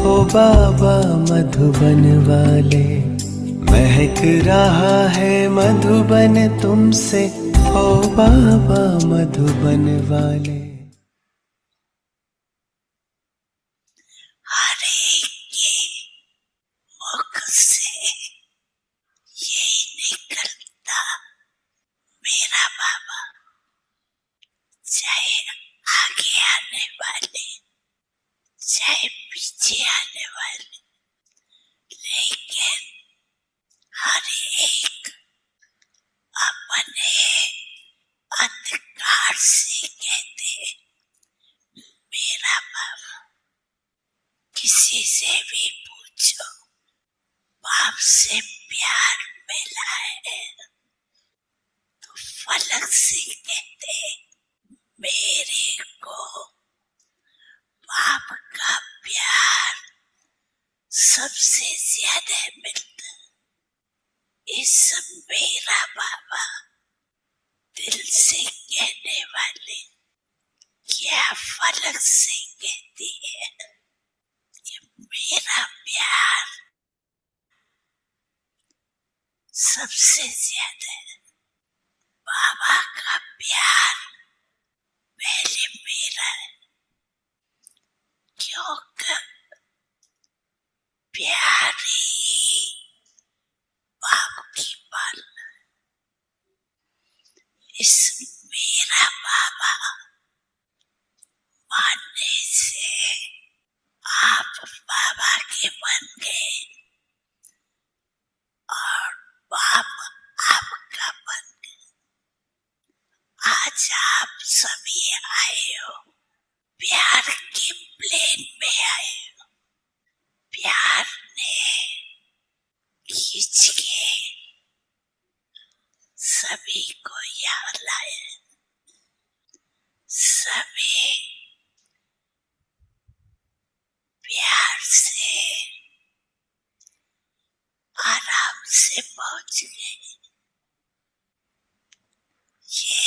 हो बाबा मधुबन वाले, महक रहा है मधुबन तुमसे, हो बाबा मधुबन वाले। हर एक के मुख से यही निकलता, मेरा बाबा, चाहे आगे आने वाले चाहे पीछे आने वाले, लेकिन हर एक अपने अधिकार से कहते मेरा बाबा। किसी से भी पूछो, बाप से प्यार मिला है तो फलक से कहते मेरे को बाप का प्यार सबसे ज्यादा मिलता। इस मेरा बाबा दिल से कहने वाले क्या फलक से कहती है कि मेरा प्यार सबसे ज्यादा है। बाबा का प्यार पहले मेरा है, क्योंकि प्यार ही बाप की पालना। इस मेरा बाबा मानने से आप बाबा के बन गए और बाप आपका बन गए। आज आप सभी आए हो, प्यार के प्लेन में आए हो। प्यार ने खींच के सभी को यहाँ लाए। सभी प्यार से आराम से पहुंच गए। ये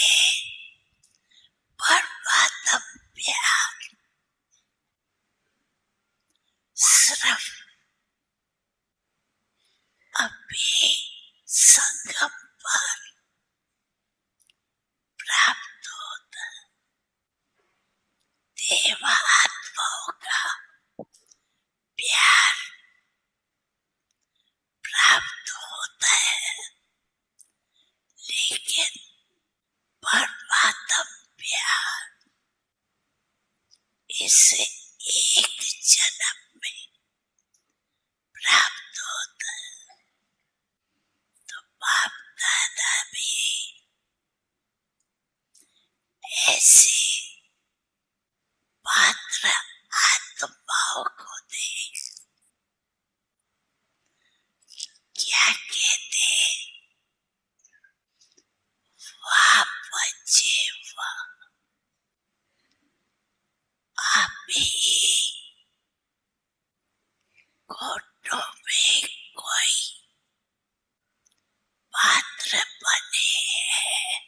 परमात्म प्यार सिर्फ अभी संगम पर प्राप्त होता। देवात्माओं का प्यार प्राप्त होता है, लेकिन परमात्म प्यार इसे एक जन्म में प्राप्त होता है। तो बाप दादा भी ऐसे पात्र आत्माओं को देख क्या कहते हैं, वाह बच्चे वाह, अभी घोटों में कोई पात्र बने हैं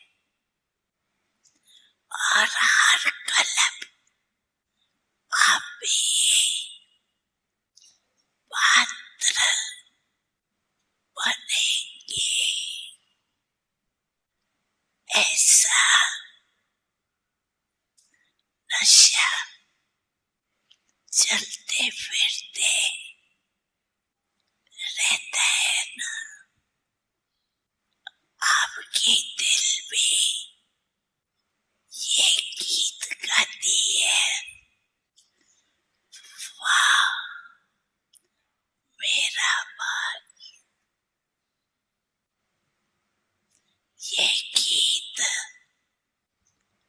और हर कलम अभी पात्र बनेंगे। ऐसा नशा चलते फिरते रहता है ना। आपकी दिल भी ये गीत गाती है, वाह मेरा भाई। ये गीत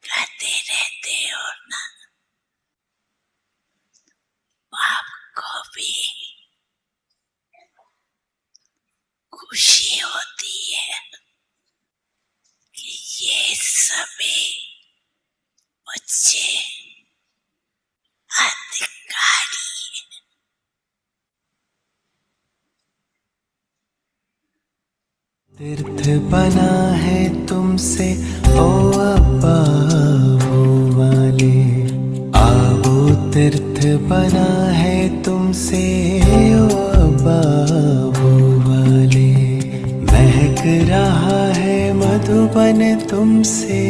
गाते रहते हो ना, बाप को भी खुशी होती है कि ये सभी बच्चे अधिकारी हैं। तीर्थ बना है तुमसे ओ अब्बा वो वाले, आवो तीर्थ बना है तुम तुमसे ओ अब्बा वो वाले, महक रहा है मधुबन तुमसे।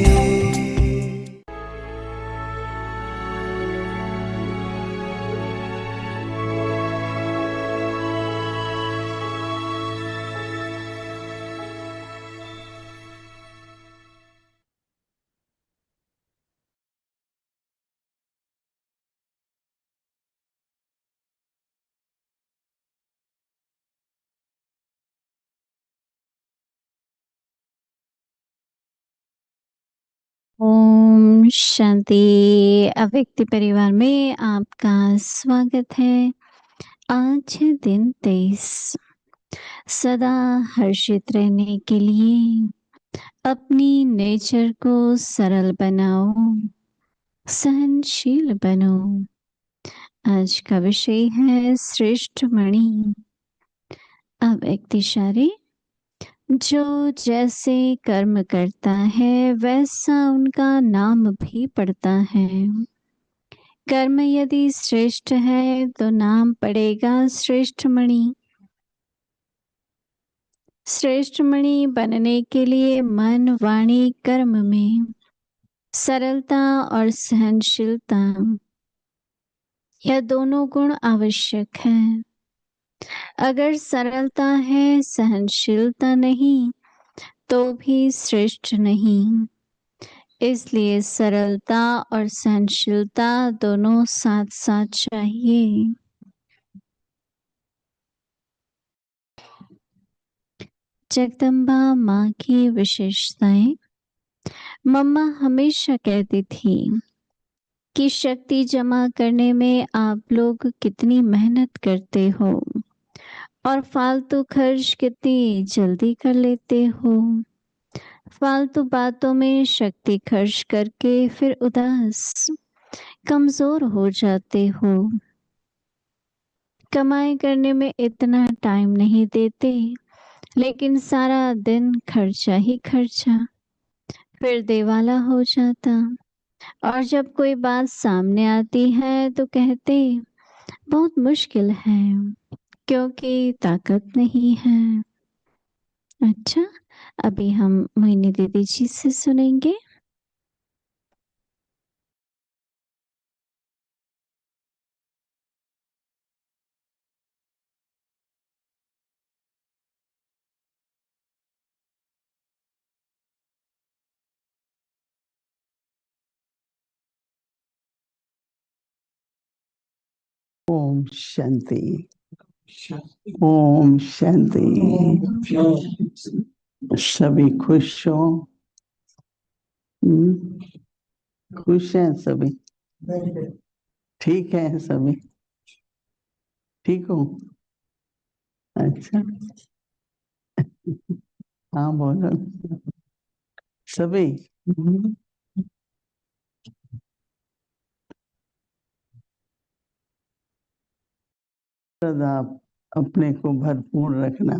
ओम शांति। अव्यक्ति परिवार में आपका स्वागत है। आज है दिन 23। सदा हर्षित रहने के लिए अपनी नेचर को सरल बनाओ, सहनशील बनो। आज का विषय है श्रेष्ठ मणि। अव्यक्तिशाली जो जैसे कर्म करता है वैसा उनका नाम भी पड़ता है। कर्म यदि श्रेष्ठ है तो नाम पड़ेगा श्रेष्ठ मणि। श्रेष्ठ मणि बनने के लिए मन वाणी कर्म में सरलता और सहनशीलता, यह दोनों गुण आवश्यक है। अगर सरलता है, सहनशीलता नहीं, तो भी श्रेष्ठ नहीं। इसलिए सरलता और सहनशीलता दोनों साथ साथ चाहिए। जगदम्बा माँ की विशेषताएं। मम्मा हमेशा कहती थी कि शक्ति जमा करने में आप लोग कितनी मेहनत करते हो और फालतू खर्च कितनी जल्दी कर लेते हो। फालतू बातों में शक्ति खर्च करके फिर उदास, कमजोर हो जाते हो। कमाई करने में इतना टाइम नहीं देते, लेकिन सारा दिन खर्चा ही खर्चा, फिर देवाला हो जाता। और जब कोई बात सामने आती है तो कहते बहुत मुश्किल है क्योंकि ताकत नहीं है। अच्छा, अभी हम मोहिनी दीदी जी से सुनेंगे। ओम शांति। ओम शांति। सभी खुश हो? खुश हैं सभी? ठीक है सभी? ठीक हो? अच्छा, हाँ बोलो सभी। आप अपने को भरपूर रखना।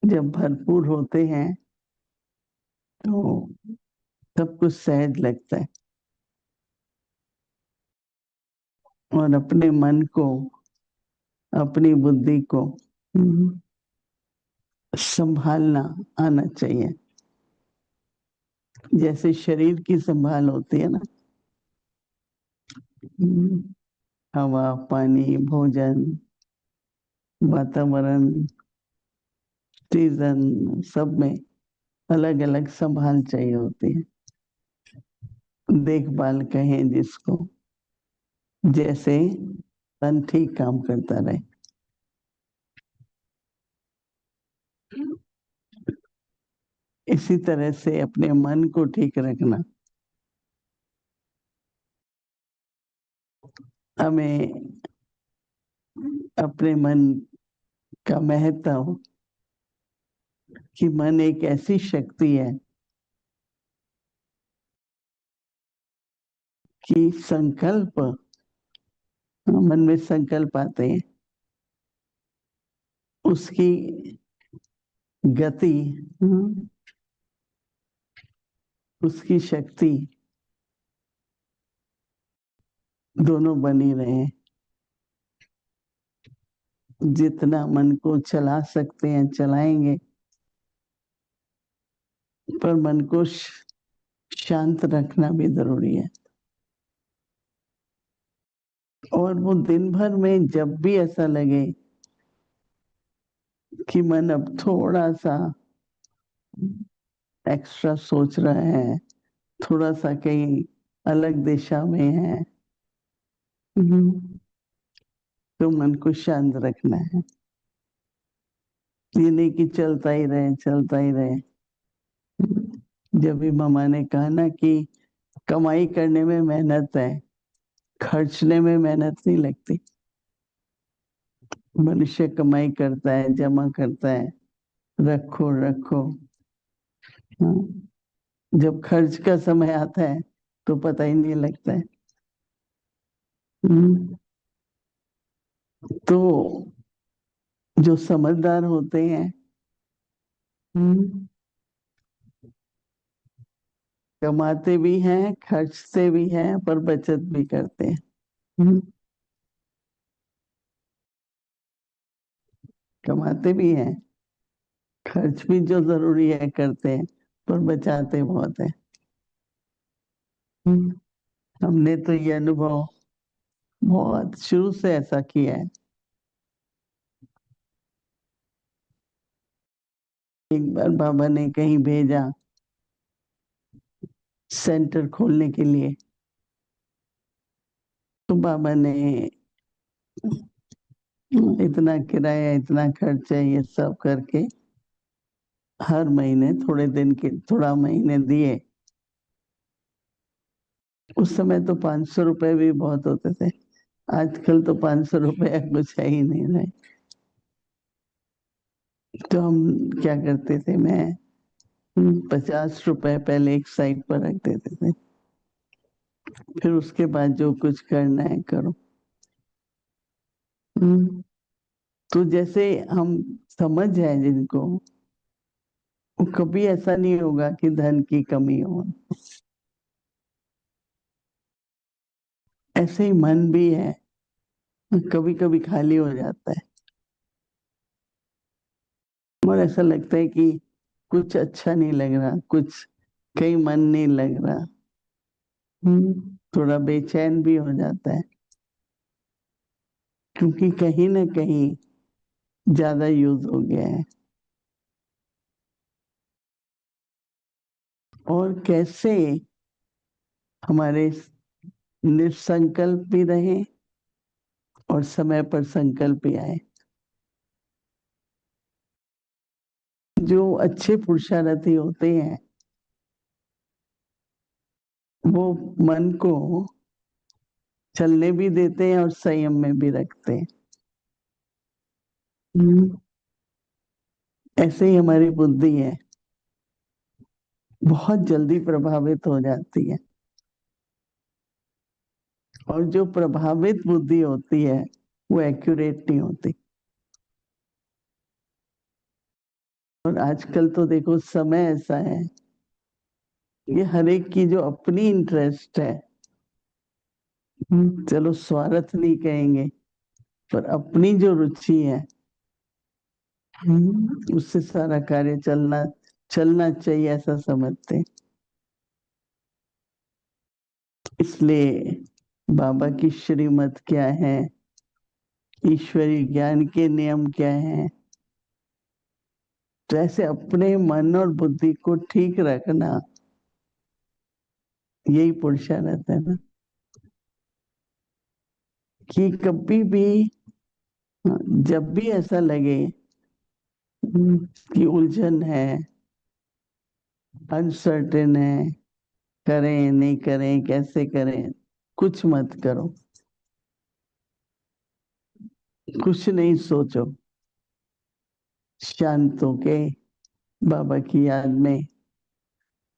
जब भरपूर होते हैं तो सब कुछ सहज लगता है और अपने मन को, अपनी बुद्धि को संभालना आना चाहिए। जैसे शरीर की संभाल होती है ना, हवा, पानी, भोजन, वातावरण, सीजन, सब में अलग अलग संभाल चाहिए होती है। देखभाल कहें जिसको, जैसे तन ठीक काम करता रहे। इसी तरह से अपने मन को ठीक रखना। हमें अपने मन का महत्व हो कि मन एक ऐसी शक्ति है कि संकल्प, मन में संकल्प आते हैं, उसकी गति, उसकी शक्ति दोनों बनी रहे। जितना मन को चला सकते हैं चलाएंगे, पर मन को शांत रखना भी जरूरी है। और वो दिन भर में जब भी ऐसा लगे कि मन अब थोड़ा सा एक्स्ट्रा सोच रहा है, थोड़ा सा कहीं अलग दिशा में है, तो मन को शांत रखना है। ये नहीं कि चलता ही रहे चलता ही रहे। जब भी मामा ने कहा ना कि कमाई करने में मेहनत है, खर्चने में मेहनत नहीं लगती। मनुष्य कमाई करता है, जमा करता है, रखो रखो, हाँ। जब खर्च का समय आता है तो पता ही नहीं लगता है। तो जो समझदार होते हैं, कमाते भी हैं, खर्चते भी हैं, पर बचत भी करते हैं। कमाते भी हैं, खर्च भी जो जरूरी है करते हैं, पर बचाते बहुत है। हमने तो ये अनुभव बहुत शुरू से ऐसा किया है। एक बार बाबा ने कहीं भेजा सेंटर खोलने के लिए, तो बाबा ने इतना किराया, इतना खर्चा, ये सब करके हर महीने थोड़े दिन के थोड़ा महीने दिए। उस समय तो 500 रुपए भी बहुत होते थे, आजकल तो 500 रुपए कुछ है ही नहीं रहे। तो हम क्या करते थे, मैं 50 रुपए पहले एक साइड पर रख देते थे, फिर उसके बाद जो कुछ करना है करो। तो जैसे हम समझ जाए जिनको, वो कभी ऐसा नहीं होगा कि धन की कमी हो। ऐसे ही मन भी है, कभी कभी खाली हो जाता है और ऐसा लगता है कि कुछ अच्छा नहीं लग रहा, कुछ कहीं मन नहीं लग रहा, थोड़ा बेचैन भी हो जाता है, क्योंकि कहीं ना कहीं ज्यादा यूज हो गया है। और कैसे हमारे निसंकल्प भी रहे और समय पर संकल्प भी आए। जो अच्छे पुरुषार्थी होते हैं वो मन को चलने भी देते हैं और संयम में भी रखते हैं। ऐसे ही हमारी बुद्धि है, बहुत जल्दी प्रभावित हो जाती है, और जो प्रभावित बुद्धि होती है वो एक्यूरेट नहीं होती। और आजकल तो देखो समय ऐसा है, ये हर एक की जो अपनी इंटरेस्ट है, चलो स्वार्थ नहीं कहेंगे, पर अपनी जो रुचि है, उससे सारा कार्य चलना चलना चाहिए, ऐसा समझते। इसलिए बाबा की श्रीमत क्या है, ईश्वरी ज्ञान के नियम क्या है, तो ऐसे अपने मन और बुद्धि को ठीक रखना, यही पुरुषार्थ है ना। कि कभी भी, जब भी ऐसा लगे कि उलझन है, अनसर्टेन है, करें नहीं करें, कैसे करें, कुछ मत करो, कुछ नहीं सोचो, शांत होके बाबा की याद में,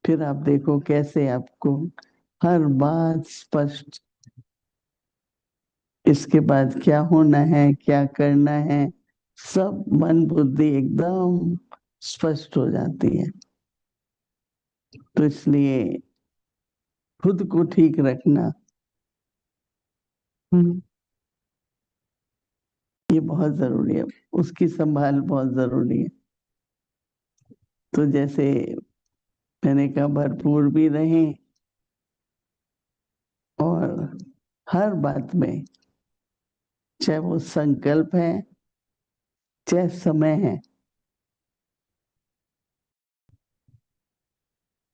फिर आप देखो कैसे आपको हर बात स्पष्ट, इसके बाद क्या होना है, क्या करना है, सब मन बुद्धि एकदम स्पष्ट हो जाती है। तो इसलिए खुद को ठीक रखना ये बहुत जरूरी है, उसकी संभाल बहुत जरूरी है। तो जैसे मैंने कहा, भरपूर भी रहें और हर बात में, चाहे वो संकल्प है चाहे समय है,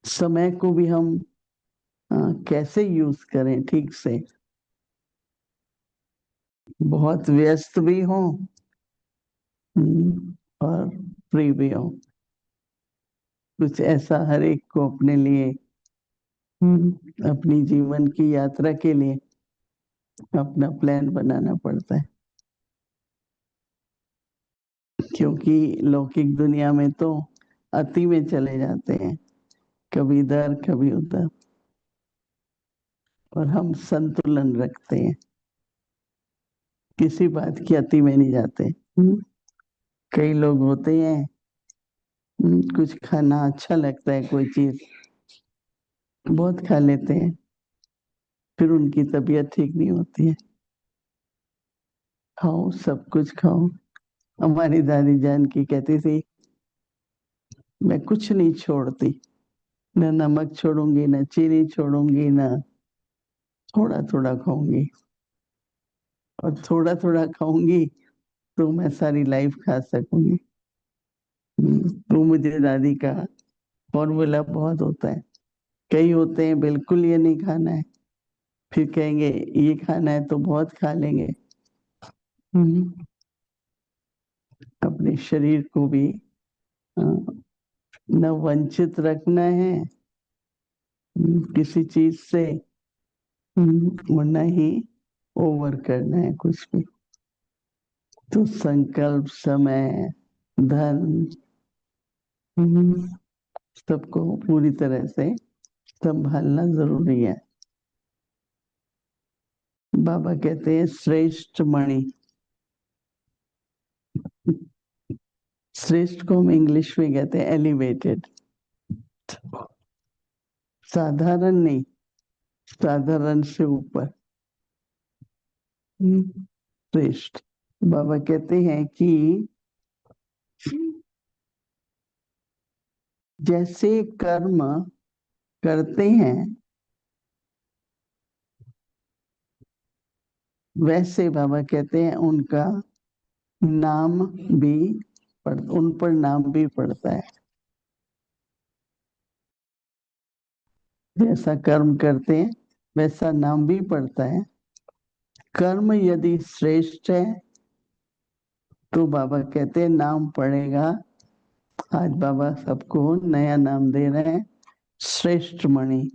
समय को भी हम कैसे यूज करें ठीक से। बहुत व्यस्त भी हो और फ्री भी हो, कुछ ऐसा हर एक को अपने लिए अपनी जीवन की यात्रा के लिए अपना प्लान बनाना पड़ता है। क्योंकि लौकिक दुनिया में तो अति में चले जाते हैं, कभी इधर कभी उधर, और हम संतुलन रखते हैं, किसी बात की अति में नहीं जाते। कई लोग होते हैं, कुछ खाना अच्छा लगता है, कोई चीज बहुत खा लेते हैं, फिर उनकी तबीयत ठीक नहीं होती है। खाओ, सब कुछ खाओ। हमारी दादी जान की कहती थी, मैं कुछ नहीं छोड़ती, न नमक छोड़ूंगी, न चीनी छोड़ूंगी, न थोड़ा थोड़ा खाऊंगी, और थोड़ा थोड़ा खाऊंगी तो मैं सारी लाइफ खा सकूंगी। तो मुझे दादी का फॉर्मूला बहुत होता है। कई होते हैं बिल्कुल ये नहीं खाना है, फिर कहेंगे ये खाना है तो बहुत खा लेंगे। अपने शरीर को भी न वंचित रखना है किसी चीज से, और न ही ओवर करना है कुछ भी। तो संकल्प, समय, धन, सबको पूरी तरह से संभालना जरूरी है। बाबा कहते हैं श्रेष्ठ मणि। श्रेष्ठ को हम इंग्लिश में कहते हैं एलिवेटेड। साधारण नहीं, साधारण से ऊपर श्रेष्ठ। बाबा कहते हैं कि जैसे कर्म करते हैं वैसे बाबा कहते हैं उनका नाम भी उन पर नाम भी पड़ता है। जैसा कर्म करते हैं वैसा नाम भी पड़ता है। कर्म यदि श्रेष्ठ है तो बाबा कहते हैं नाम पड़ेगा। आज बाबा सबको नया नाम दे रहे हैं, श्रेष्ठ मणि।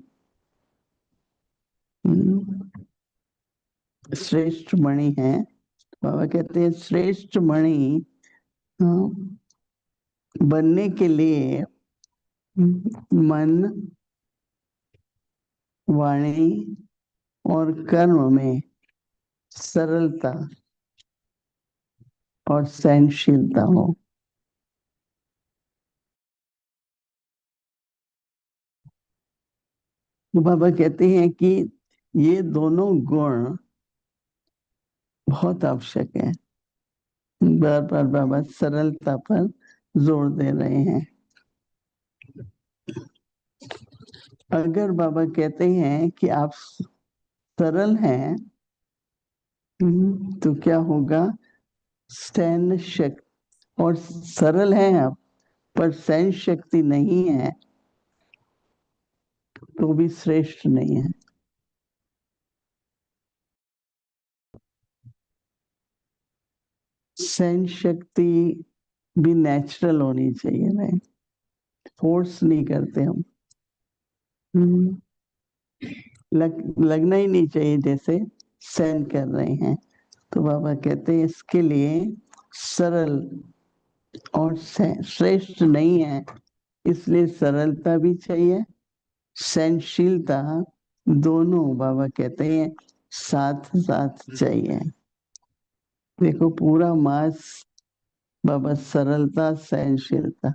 श्रेष्ठ मणि है। बाबा कहते हैं श्रेष्ठ मणि बनने के लिए मन, वाणी और कर्म में सरलता और सहनशीलता हो। तो बाबा कहते हैं कि ये दोनों गुण बहुत आवश्यक है। बार बार बाबा सरलता पर जोर दे रहे हैं। अगर बाबा कहते हैं कि आप सरल हैं तो क्या होगा? सहन शक्ति, और सरल हैं आप पर सहन शक्ति नहीं है तो भी श्रेष्ठ नहीं है। सहन शक्ति भी नेचुरल होनी चाहिए, नहीं फोर्स नहीं करते हम। लगना ही नहीं चाहिए जैसे सहन कर रहे हैं। तो बाबा कहते हैं इसके लिए सरल और श्रेष्ठ नहीं है, इसलिए सरलता भी चाहिए, सहनशीलता, दोनों बाबा कहते हैं साथ साथ चाहिए। देखो पूरा मास बाबा सरलता, सहनशीलता।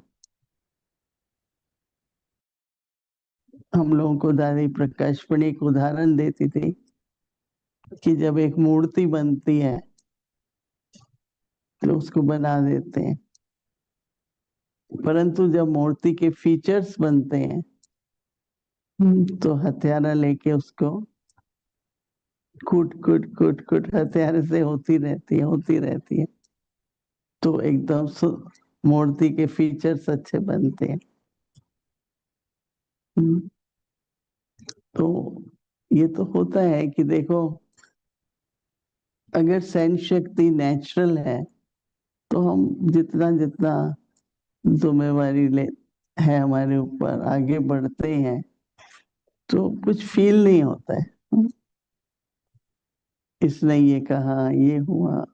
हम लोगों को दादी प्रकाश पण एक उदाहरण देती थी कि जब एक मूर्ति बनती है तो उसको बना देते हैं, परंतु जब मूर्ति के फीचर्स बनते हैं तो हथियारा लेके उसको कूट कूट कूट कूट हथियारे से होती रहती है, तो एकदम मूर्ति के फीचर्स अच्छे बनते हैं। तो ये तो होता है कि देखो, अगर सहन शक्ति नेचुरल है तो हम जितना जितना जिम्मेवारी ले है हमारे ऊपर आगे बढ़ते हैं तो कुछ फील नहीं होता है। इसने ये कहा, ये हुआ,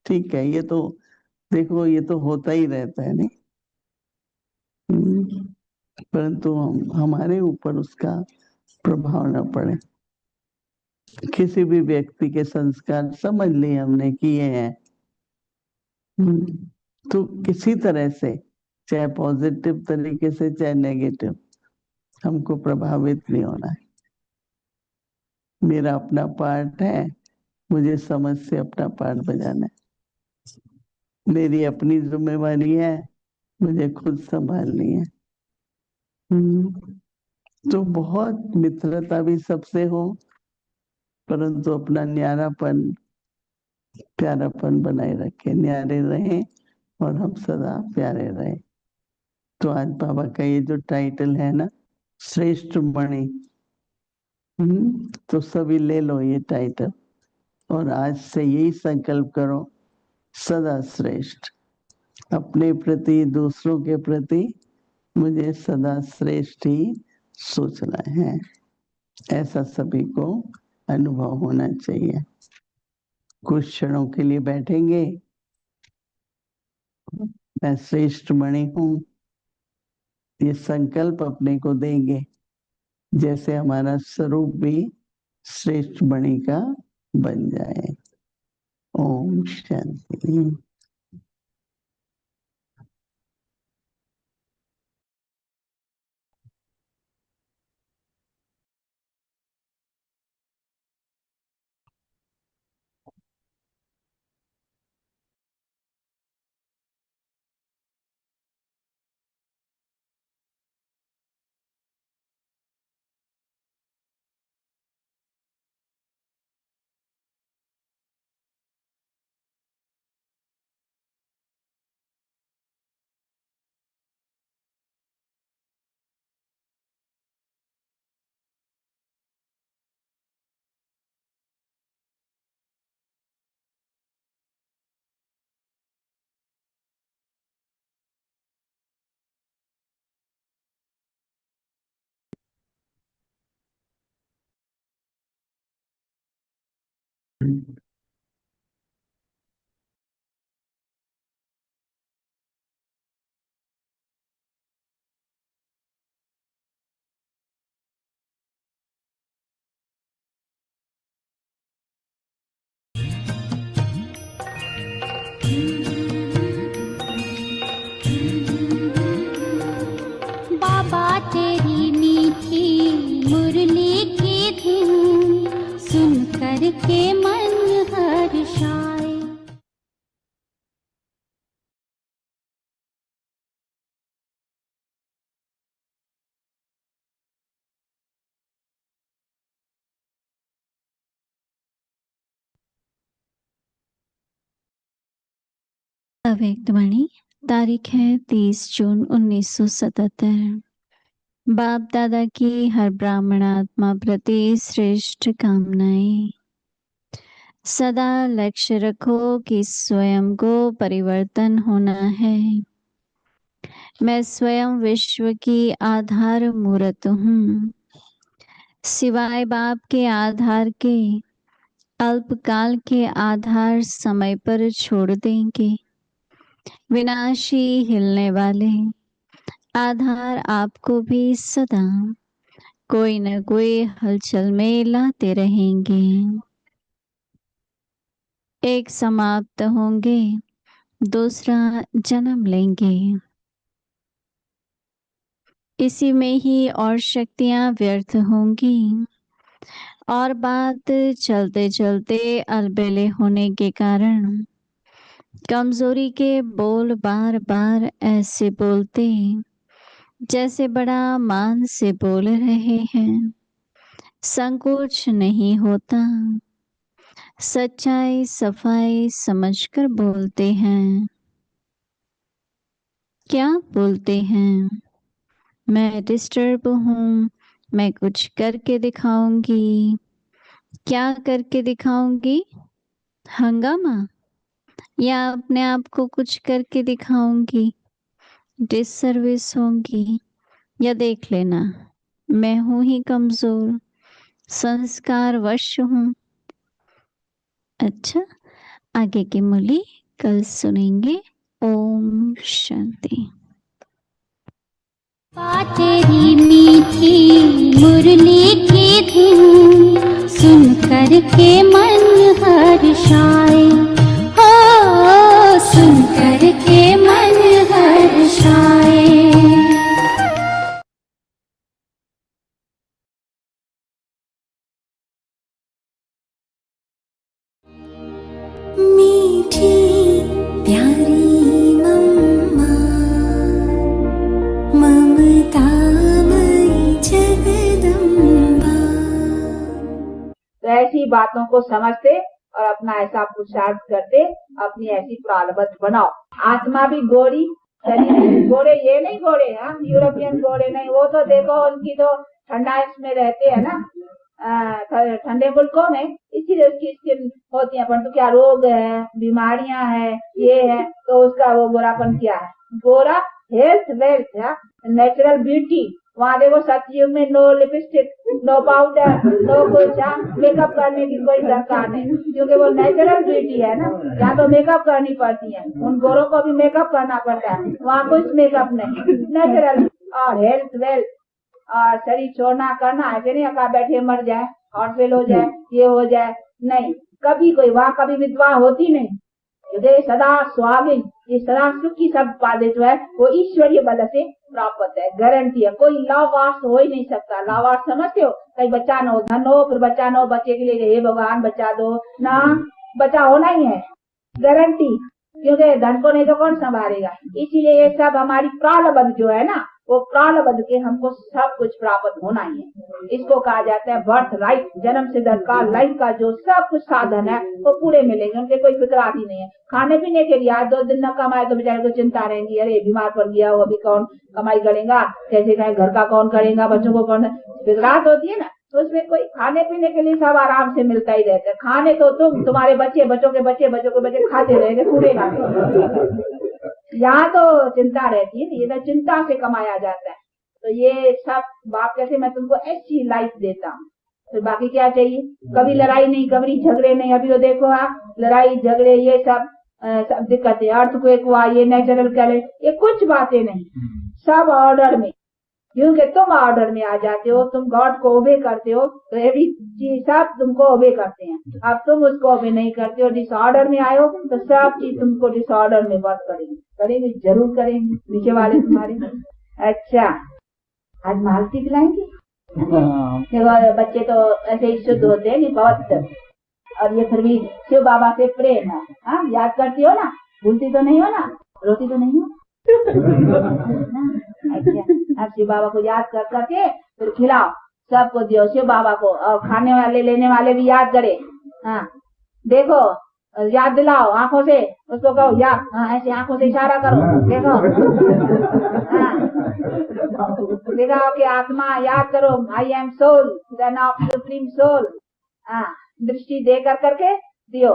ठीक है, ये तो देखो ये तो होता ही रहता है नहीं, परंतु हमारे ऊपर उसका प्रभाव न पड़े। किसी भी व्यक्ति के संस्कार समझ लिए हमने किए हैं, तो किसी तरह से, चाहे पॉजिटिव तरीके से चाहे नेगेटिव, हमको प्रभावित नहीं होना है। मेरा अपना पार्ट है, मुझे समझ से अपना पार्ट बजाना है। मेरी अपनी जिम्मेवारी है, मुझे खुद संभालनी है। तो बहुत मित्रता भी सबसे हो, परंतु अपना न्यारापन प्यारापन बनाए रखे, न्यारे रहें और हम सदा प्यारे रहें। तो आज बाबा का ये जो टाइटल है ना, श्रेष्ठ मणि, तो सभी ले लो ये टाइटल और आज से यही संकल्प करो, सदा श्रेष्ठ। अपने प्रति, दूसरों के प्रति मुझे सदा श्रेष्ठ ही सोचना है, ऐसा सभी को अनुभव होना चाहिए। कुछ क्षणों के लिए बैठेंगे, मैं श्रेष्ठ मणि हूं, ये संकल्प अपने को देंगे, जैसे हमारा स्वरूप भी श्रेष्ठ मणि का बन जाए। ओम शांति। बाबा तेरी मीठी मुरली की धुन सुन कर के मन हर्षाए। अव्यक्त वाणी, तारीख है 30 जून 1977। बाप दादा की हर ब्राह्मण आत्मा प्रति श्रेष्ठ कामनाएं। सदा लक्ष्य रखो कि स्वयं को परिवर्तन होना है। मैं स्वयं विश्व की आधार मूर्त हूँ। सिवाय बाप के आधार के अल्पकाल के आधार समय पर छोड़ देंगे। विनाशी हिलने वाले आधार आपको भी सदा कोई न कोई हलचल में लाते रहेंगे। एक समाप्त होंगे, दूसरा जन्म लेंगे। इसी में ही और शक्तियां व्यर्थ होंगी। और बात चलते चलते अलबेले होने के कारण कमजोरी के बोल बार बार ऐसे बोलते जैसे बड़ा मान से बोल रहे हैं। संकोच नहीं होता, सच्चाई सफाई समझकर बोलते हैं। क्या बोलते हैं? मैं डिस्टर्ब हूँ, मैं कुछ करके दिखाऊंगी। क्या करके दिखाऊंगी? हंगामा? या अपने आप को कुछ करके दिखाऊंगी? डिससर्विस होंगी? या देख लेना मैं हूं ही कमजोर, संस्कार वश हूं। अच्छा, आगे की मुरली कल सुनेंगे। ओम शांति। तेरी मीठी मुरली की धुन सुन कर के मन हर्षाए, हो सुन कर के मन हर्षाए। मीठी प्यारी मम्मा, ममता मई जगदम्बा। तो ऐसी बातों को समझते और अपना ऐसा पुरुषार्थ करते, अपनी ऐसी प्रारब्ध बनाओ। आत्मा भी गोरी, शरीर गोरे, ये नहीं गोरे, हाँ यूरोपियन गोरे नहीं, वो तो देखो उनकी तो ठंडाइश में रहते हैं ना, ठंडे मुल्कों में, इसीलिए उसकी स्किन होती है। परंतु क्या रोग है, बीमारियां है, ये है, तो उसका वो गोरापन क्या है? गोरा हेल्थ वेल्थ है, नेचुरल ब्यूटी। वहाँ देखो सतयुग में no lipstick, no powder, no कुछ, मेकअप करने की कोई दरकार नहीं, क्योंकि वो नेचुरल ब्यूटी है ना। यहाँ तो मेकअप करनी पड़ती है, उन गोरों को भी मेकअप करना पड़ता है, वहाँ कुछ मेकअप नहीं, नेचुरल। और हेल्थ वेल्थ और शरीर छोड़ना करना, ऐसे नहीं अका बैठे मर जाए, हार्ट फेल हो जाए, ये हो जाए, नहीं। कभी कोई वहाँ कभी विधवा होती नहीं, क्योंकि सदा सुहागिन, ये सदा सुखी सब पादे जो है वो ईश्वरीय बल से प्राप्त है, गारंटी है। कोई लावार्स हो ही नहीं सकता। लावार्स समझते हो? कहीं बच्चा न हो, धन हो, फिर बच्चा न हो, बच्चे के लिए हे भगवान बच्चा दो ना, बच्चा होना ही है, गारंटी, क्योंकि धन को नहीं तो कौन संभालेगा। इसीलिए ये सब हमारी प्रारब्ध जो है ना, वो प्रारब्ध के हमको सब कुछ प्राप्त होना ही है। इसको कहा जाता है बर्थ राइट, जन्म से दरकार लाइफ का जो सब कुछ साधन है वो पूरे मिलेंगे। उनके कोई फिक्र आती नहीं है। खाने पीने के लिए आज 2 दिन न कमाए तो बेचारे को चिंता रहेगी, अरे बीमार पड़ गया हो, अभी कौन कमाई करेगा, कैसे कहें, घर का कौन करेगा, बच्चों को कौन, फिक्रात होती है ना। तो उसमें कोई खाने पीने के लिए सब आराम से मिलता ही रहता है। खाने तो तुम, तुम्हारे बच्चे, बच्चों के बच्चे, बच्चों के बच्चे खाते रहेंगे, पूरे खाते। यहाँ तो चिंता रहती है, ये तो चिंता से कमाया जाता है। तो ये सब बाप कहते मैं तुमको ऐसी लाइफ देता हूँ, फिर बाकी क्या चाहिए? कभी लड़ाई नहीं, कभी झगड़े नहीं। अभी तो देखो आप, लड़ाई झगड़े ये सब दिक्कतें, अर्थक्वेक हुआ, ये नेचुरल कैलेंडर, ये कुछ बातें नहीं, सब ऑर्डर में, क्योंकि तुम ऑर्डर में आ जाते हो, तुम गॉड को ओबे करते हो, तो एवरी चीज सब तुमको ओबे करते हैं। अब तुम उसको ओबे नहीं करते हो, डिसऑर्डर में आए हो, तो सब चीज तुमको डिसऑर्डर में वर्क करेंगे, करेंगे, जरूर करेंगे नीचे वाले तुम्हारे। अच्छा, आज मालती खिलाएंगे। बच्चे तो ऐसे ही शुद्ध होते हैं, नहीं बहुत, और ये फिर भी शिव बाबा से प्रेम है। हाँ, याद करती हो ना, भूलती तो नहीं हो ना, रोती तो नहीं हो। अच्छा, अब शिव बाबा को याद कर करके फिर खिलाओ, सबको दियो शिव बाबा को, और खाने वाले लेने वाले भी याद करे। हाँ, देखो, याद दिलाओ आंखों से, उसको कहो याद, हाँ ऐसे आंखों से इशारा करो, देखो। हाँ, दिखाओ कि आत्मा याद करो, I am soul, then of supreme soul. हाँ, दृष्टि दे कर करके दियो।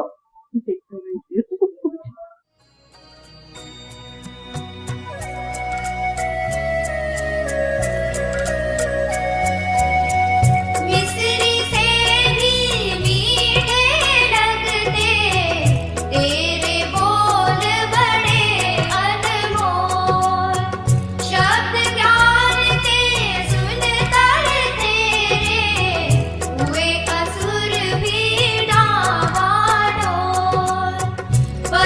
बा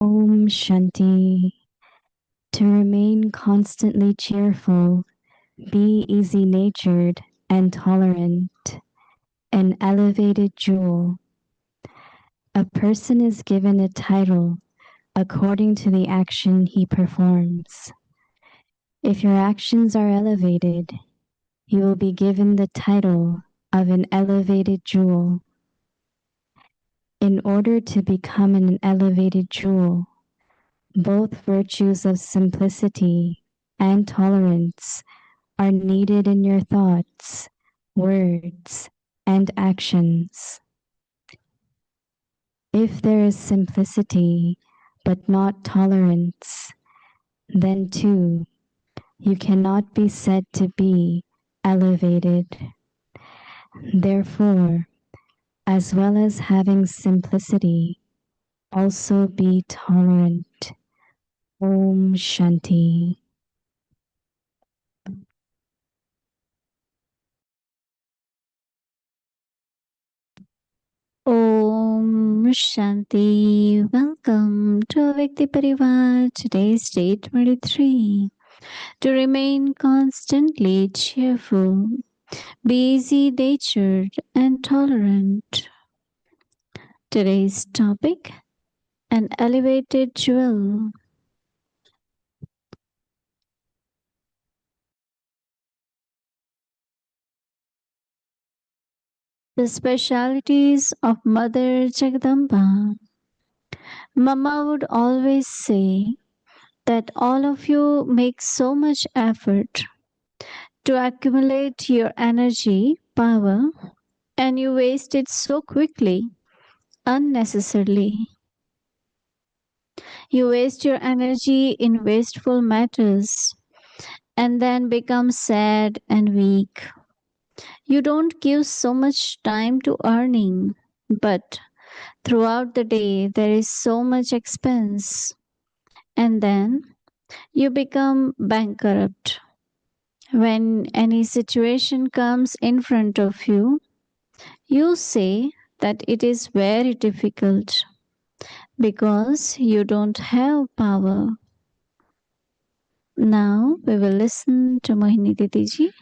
Om Shanti. To remain constantly cheerful, be easy-natured and tolerant, an elevated jewel. A person is given a title according to the action he performs. If your actions are elevated, you will be given the title of an elevated jewel. In order to become an elevated jewel, both virtues of simplicity and tolerance are needed in your thoughts, words, and actions. If there is simplicity but not tolerance, then too you cannot be said to be elevated. Therefore, as well as having simplicity, also be tolerant. Om Shanti. Om Shanti. Welcome to Avyakti Parivar. Today's day 23. To remain constantly cheerful, be easy-natured and tolerant. Today's topic, an elevated jewel. The specialities of Mother Jagadamba. Mama would always say that all of you make so much effort to accumulate your energy, power, and you waste it so quickly, unnecessarily. You waste your energy in wasteful matters and then become sad and weak. You don't give so much time to earning, but throughout the day there is so much expense, and then you become bankrupt. When any situation comes in front of you, you say that it is very difficult because you don't have power. Now we will listen to Mohini Didi ji.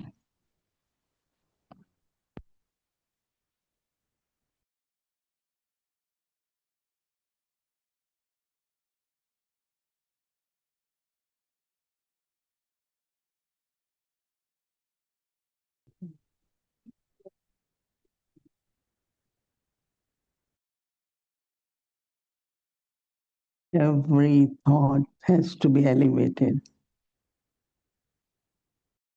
Every thought has to be elevated.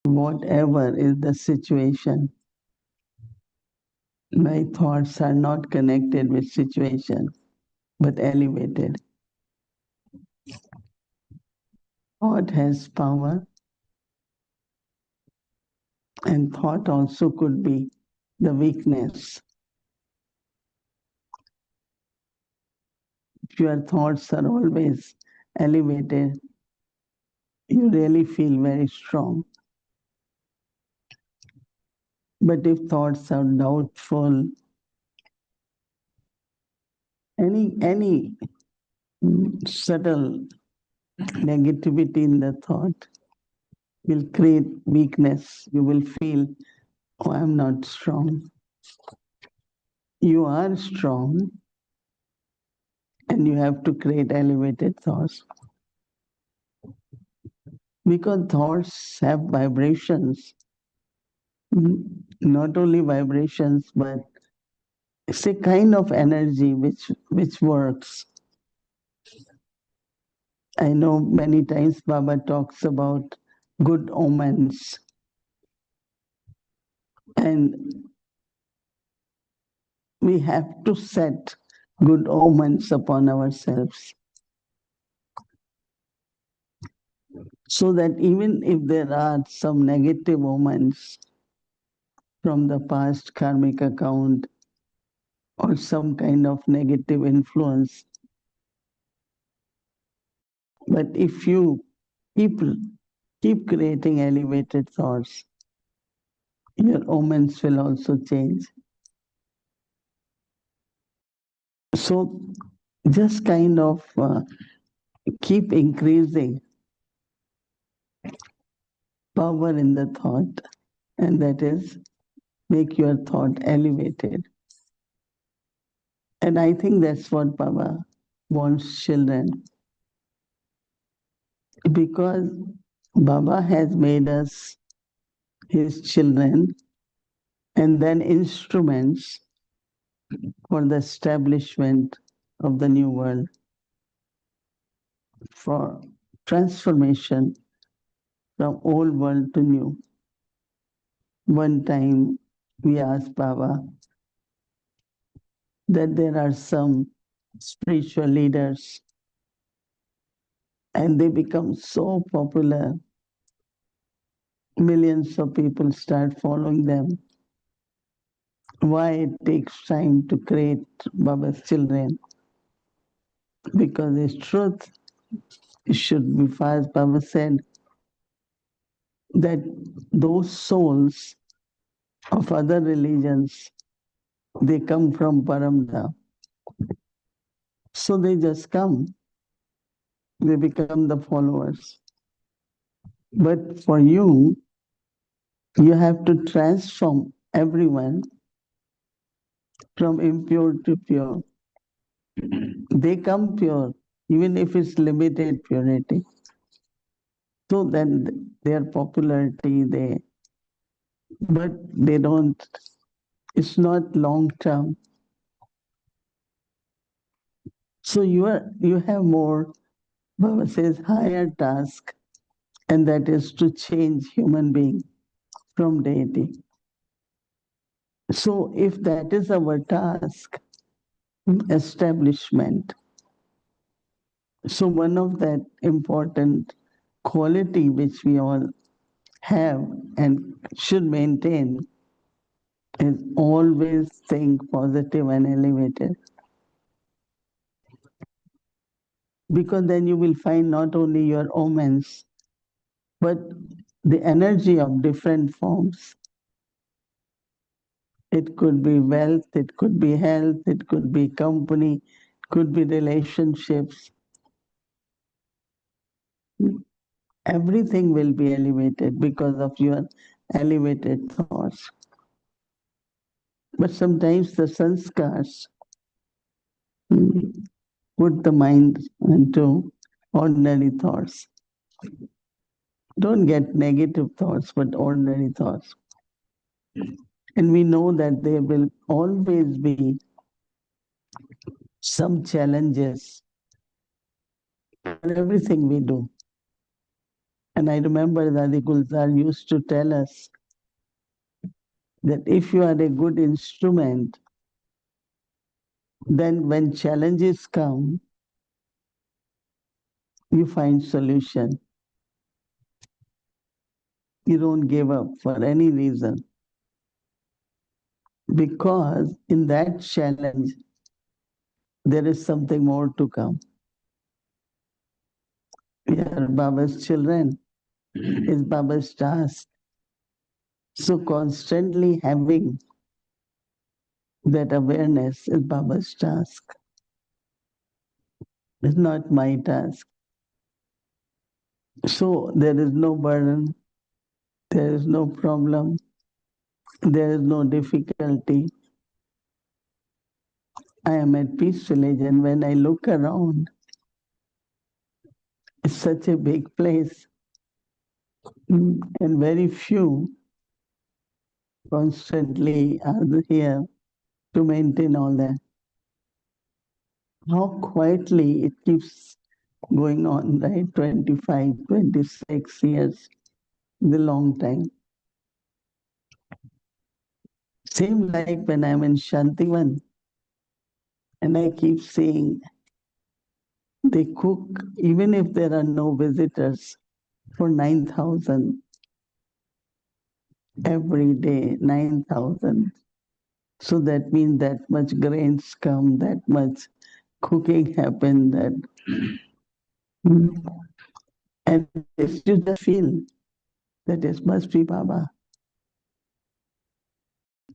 Whatever is the situation, my thoughts are not connected with situation, but elevated. Thought has power, and thought also could be the weakness. If your thoughts are always elevated, you really feel very strong. But if thoughts are doubtful, any subtle negativity in the thought will create weakness. You will feel, oh, I'm not strong. You are strong, and you have to create elevated thoughts. Because thoughts have vibrations. Not only vibrations, but it's a kind of energy which works. I know many times Baba talks about good omens. And we have to set good omens upon ourselves. So that even if there are some negative omens from the past karmic account or some kind of negative influence, but if you keep creating elevated thoughts, your omens will also change. So just kind of keep increasing power in the thought, and that is make your thought elevated. And I think that's what Baba wants children, because Baba has made us his children and then instruments for the establishment of the new world, for transformation from old world to new. One time we asked Baba that there are some spiritual leaders and they become so popular, millions of people start following them. Why it takes time to create Baba's children? Because it's truth. It should be fast. Baba said that those souls of other religions, they come from Paramdham. So they just come. They become the followers. But for you, you have to transform everyone from impure to pure. They come pure, even if it's limited purity. So then their popularity, but they don't, it's not long term. So you have more, Baba says, higher task, and that is to change human being from deity. So if that is our task, establishment, so one of that important quality which we all have and should maintain is always think positive and elevated. Because then you will find not only your omens, but the energy of different forms. It could be wealth, it could be health, it could be company, it could be relationships. Everything will be elevated because of your elevated thoughts. But sometimes the sanskars put the mind into ordinary thoughts. Don't get negative thoughts, but ordinary thoughts. And we know that there will always be some challenges in everything we do. And I remember that the Gulzar used to tell us that if you are a good instrument, then when challenges come, you find solution. You don't give up for any reason. Because in that challenge, there is something more to come. We are Baba's children. It's Baba's task. So constantly having that awareness is Baba's task. It's not my task. So there is no burden, there is no problem, there is no difficulty. I am at Peace Village, and when I look around, it's such a big place, and very few constantly are here to maintain all that. How quietly it keeps going on, right? 25, 26 years, the long time. Same like when I'm in Shantivan, and I keep seeing they cook, even if there are no visitors, for 9,000 every day, 9,000. So that means that much grains come, that much cooking happen, that and if you just feel that it must be Baba.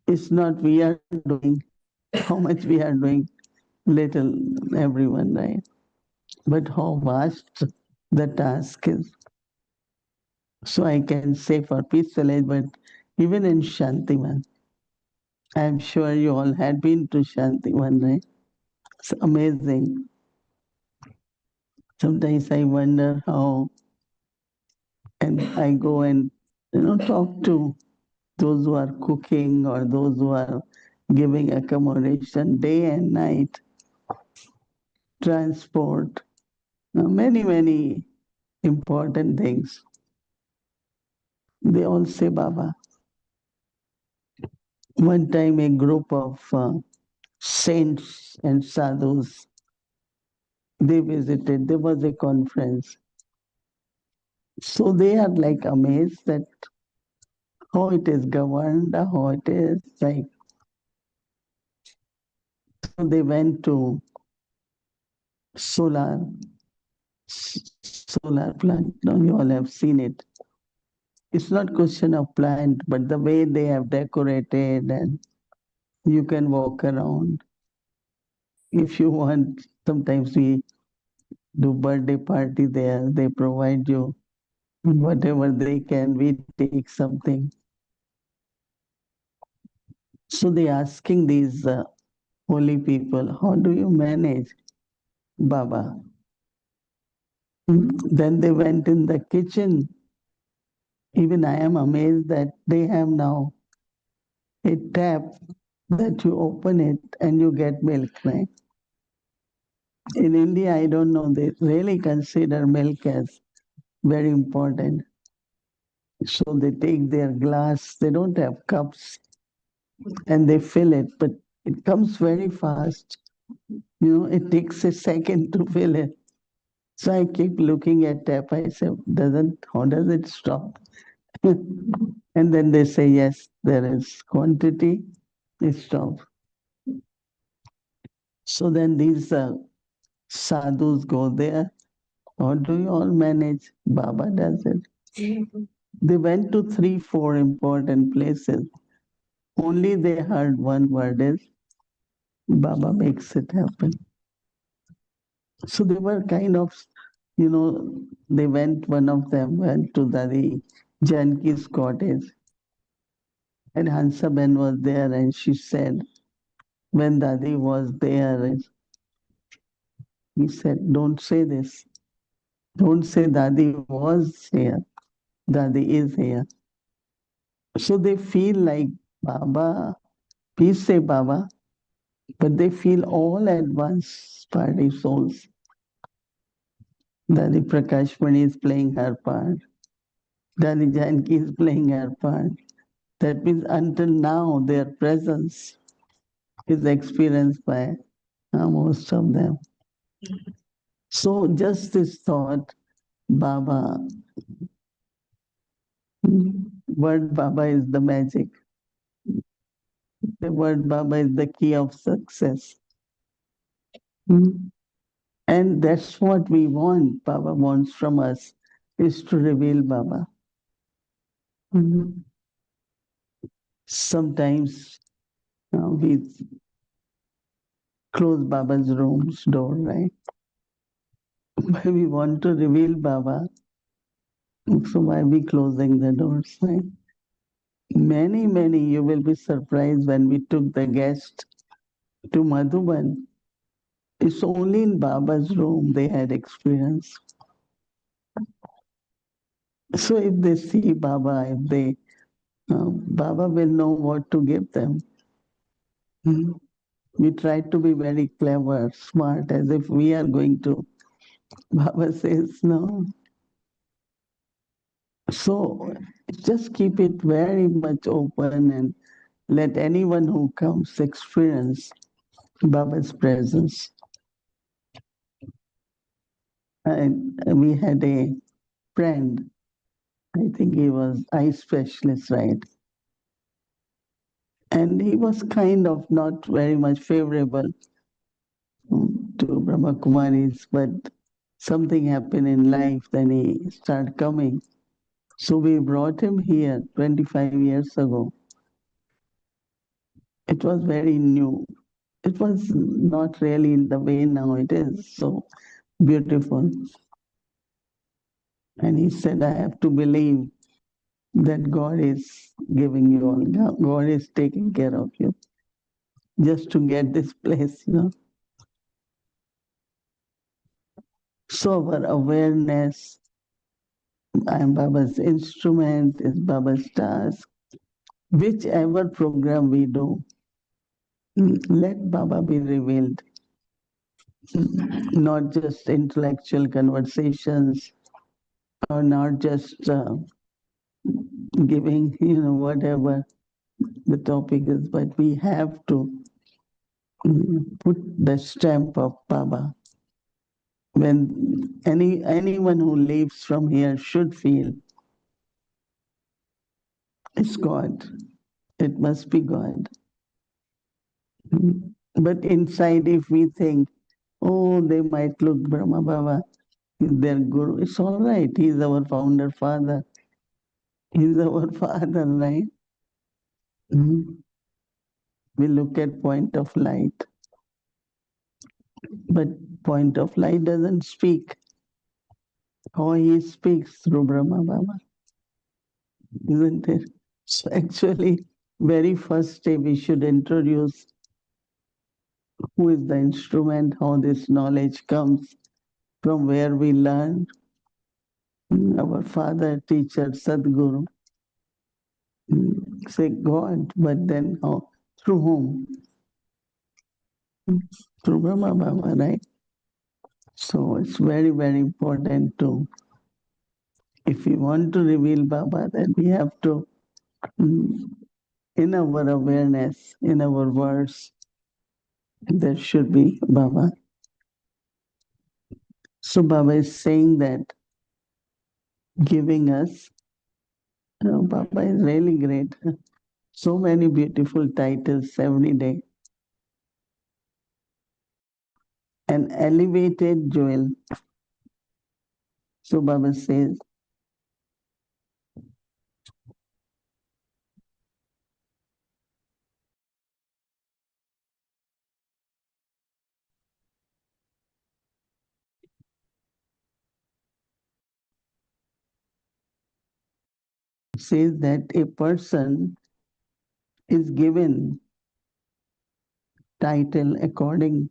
It's not we are doing, how much we are doing, little everyone, right? but how vast the task is. So I can say for peaceful age, but even in Shantivan, I'm sure you all had been to Shantivan, right? It's amazing. Sometimes I wonder how, and I go and talk to those who are cooking or those who are giving accommodation day and night, transport, many, many important things. They all say Baba. One time a group of saints and sadhus, they visited, there was a conference. So they are like amazed that how it is governed, how it is like. So they went to solar plant. Now you all have seen it. It's not question of plant, but the way they have decorated, and you can walk around. If you want, sometimes we do birthday party there. They provide you whatever they can. We take something. So they asking these holy people, how do you manage, Baba? Then they went in the kitchen. Even I am amazed that they have now a tap that you open it and you get milk, right? In India, I don't know, they really consider milk as very important. So they take their glass, they don't have cups, and they fill it, but it comes very fast. It takes a second to fill it. So I keep looking at tap. I say, how does it stop? And then they say, yes, there is quantity, it stops. So then these sadhus go there. How do you all manage? Baba does it. They went to 3, 4 important places. Only they heard one word is, Baba makes it happen. So they were kind of, one of them went to Dadi Janki's cottage. And Hansaben was there, and she said, when Dadi was there, he said, don't say this. Don't say Dadi was here. Dadi is here. So they feel like Baba, please say Baba, but they feel all at once party souls. Dadi Prakashmani is playing her part. Dadi Janki is playing her part. That means until now, their presence is experienced by most of them. So just this thought, Baba, word Baba is the magic. The word Baba is the key of success. And that's what we want. Baba wants from us, is to reveal Baba. Sometimes we close Baba's room's door, right? But we want to reveal Baba. So why are we closing the doors, right? Many, you will be surprised when we took the guest to Madhuban. It's only in Baba's room they had experience. So if they see Baba, Baba will know what to give them. We try to be very clever, smart, as if we are going to. Baba says no. So just keep it very much open and let anyone who comes experience Baba's presence. And we had a friend, I think he was eye specialist, right? And he was kind of not very much favorable to Brahmakumaris, but something happened in life, then he started coming. So we brought him here 25 years ago. It was very new. It was not really in the way now it is. So beautiful. And he said, I have to believe that God is giving you all. God is taking care of you. Just to get this place, So our awareness, I am Baba's instrument, is Baba's task. Whichever program we do, let Baba be revealed. Not just intellectual conversations, or not just giving, whatever the topic is, but we have to put the stamp of Baba. When anyone who leaves from here should feel it's God. It must be God. But inside, if we think, oh, they might look Brahma Baba, their guru, it's all right. He's our founder father. He's our father, right? We look at point of light. But point of light doesn't speak. How he speaks through Brahma Baba, isn't it? So actually, very first day we should introduce who is the instrument, how this knowledge comes, from where we learn. Our father, teacher, Sadguru, say God, but then how? Through whom? Through Brahma Baba, right? So it's very, very important to, if we want to reveal Baba, then we have to, in our awareness, in our words, there should be Baba. So Baba is saying that, giving us, Baba is really great. So many beautiful titles every day. An elevated jewel. So Baba says, that a person is given title according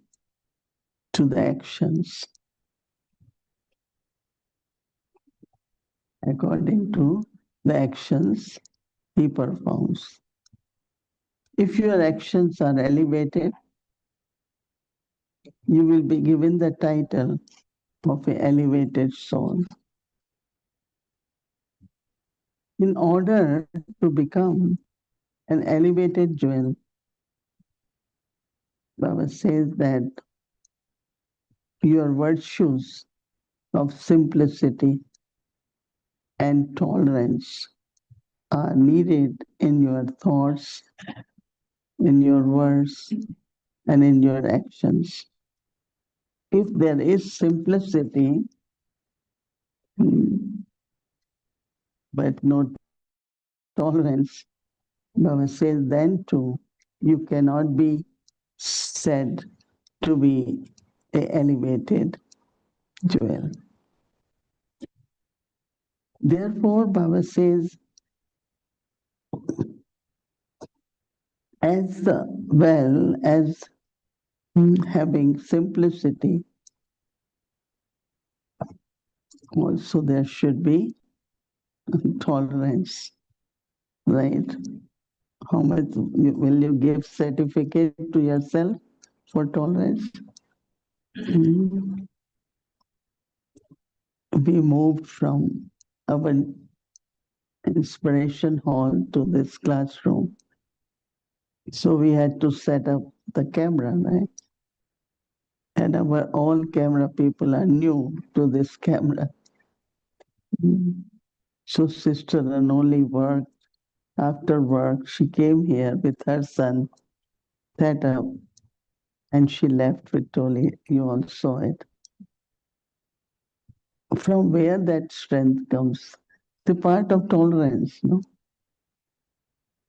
to the actions. According to the actions he performs. If your actions are elevated, you will be given the title of an elevated soul. In order to become an elevated jewel, Baba says that your virtues of simplicity and tolerance are needed in your thoughts, in your words, and in your actions. If there is simplicity, but no tolerance, Baba says then too, you cannot be said to be an elevated jewel. Therefore, Baba says, as well as having simplicity, also there should be tolerance, right? How much will you give certificate to yourself for tolerance? We moved from our inspiration hall to this classroom. So we had to set up the camera, right? And our all camera people are new to this camera. So Sister Anoli worked. After work, she came here with her son, Tata, and she left with Toli. You all saw it. From where that strength comes? The part of tolerance, no?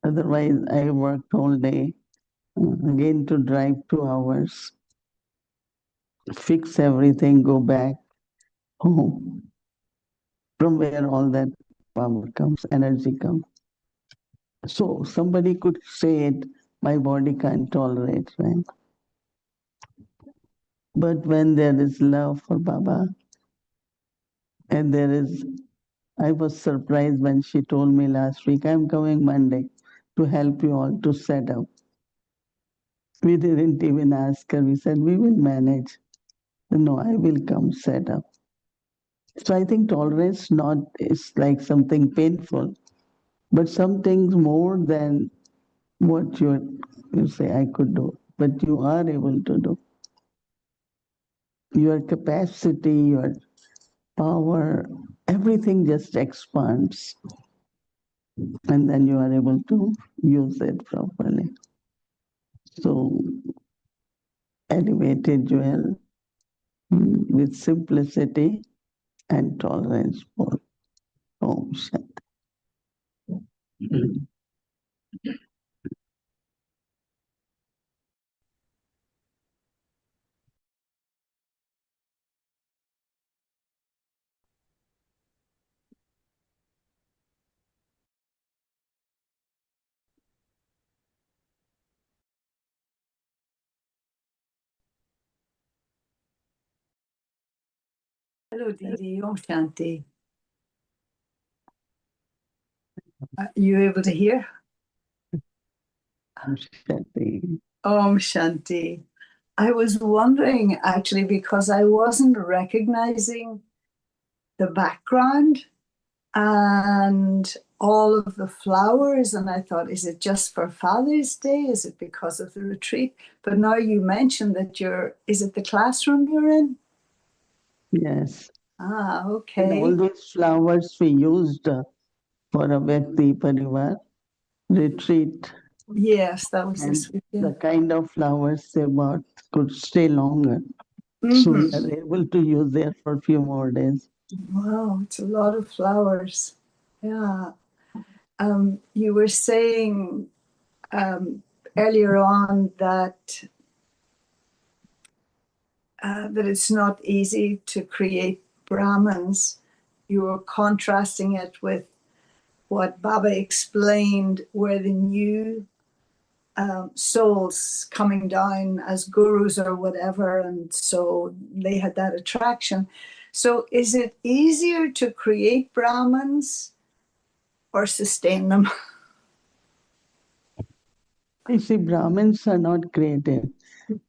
Otherwise, I worked all day, again to drive 2 hours. fix everything, go back home, from where all that power comes, energy comes. So somebody could say it, my body can't tolerate, right? But when there is love for Baba, and there is, I was surprised when she told me last week, I'm coming Monday to help you all to set up. We didn't even ask her. We said, we will manage. No, I will come set up. So I think tolerance not is like something painful, but some things more than what you say I could do, but you are able to do. Your capacity, your power, everything just expands. And then you are able to use it properly. So, elevated jewel with simplicity and tolerance for Omshanti. Hello, Didi. Omshanti. Are you able to hear? Omshanti. Omshanti. I was wondering, actually, because I wasn't recognizing the background and all of the flowers, and I thought, is it just for Father's Day? Is it because of the retreat? But now you mentioned that is it the classroom you're in? Yes. Ah, And okay. all those flowers we used for Avyakti Parivar retreat. Yes, that was And this the weekend. kind of flowers they bought could stay longer. So we Mm-hmm. are able to use there for a few more days. Wow, it's a lot of flowers. Yeah. You were saying earlier on that that it's not easy to create Brahmins. You were contrasting it with what Baba explained, where the new souls coming down as gurus or whatever, and so they had that attraction. So, is it easier to create Brahmins or sustain them? You see, Brahmins are not created.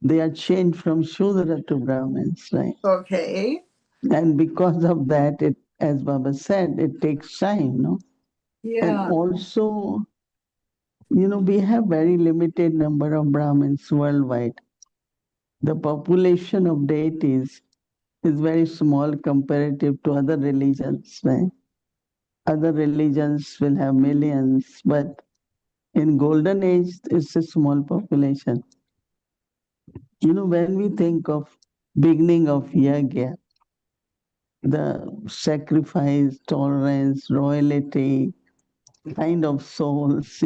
They are changed from Shudra to Brahmins, right? Okay. And because of that, it, as Baba said, it takes time, no? And Yeah. also, we have very limited number of Brahmins worldwide. The population of deities is very small comparative to other religions, right? Other religions will have millions, but in golden age, it's a small population. When we think of beginning of yajna, the sacrifice, tolerance, royalty, kind of souls,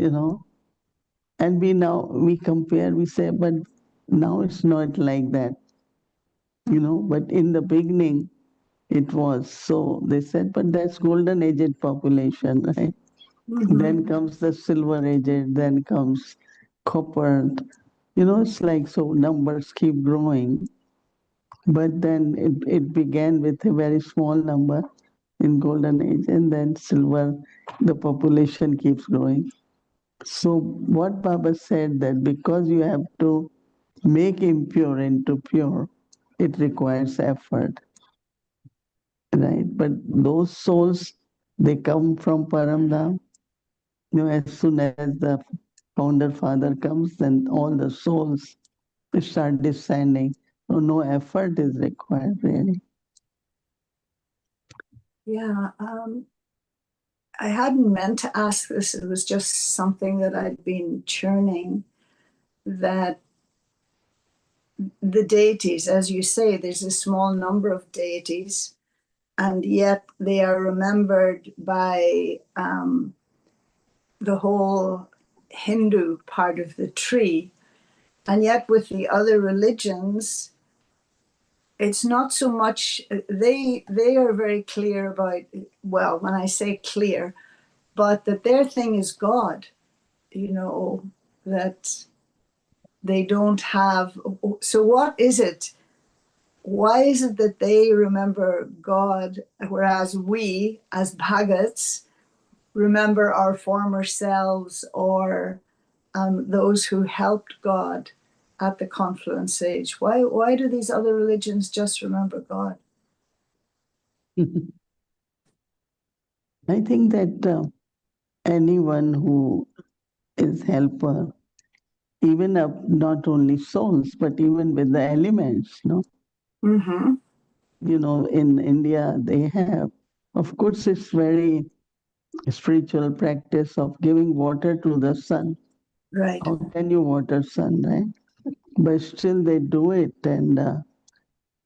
and we compare, we say, but now it's not like that, but in the beginning it was. So they said, but that's golden aged population, right? Mm-hmm. Then comes the silver aged, then comes copper. It's like so numbers keep growing. But then it began with a very small number in golden age, and then silver, the population keeps growing. So what Baba said that because you have to make impure into pure, it requires effort, right? But those souls, they come from Paramdham. As soon as the founder father comes, then all the souls start descending. So no effort is required, really. Yeah. I hadn't meant to ask this. It was just something that I'd been churning, that the deities, as you say, there's a small number of deities, and yet they are remembered by the whole Hindu part of the tree. And yet with the other religions, it's not so much, they are very clear about, well, when I say clear, but that their thing is God, you know, that they don't have. So what is it? Why is it that they remember God, whereas we, as bhagats, remember our former selves, or those who helped God at the confluence age? Why do these other religions just remember God? I think that anyone who is helper, even of not only souls, but even with the elements, no? Mm-hmm. You know, in India, they have, of course, it's very spiritual practice of giving water to the sun. Right. How can you water sun, right? But still they do it, and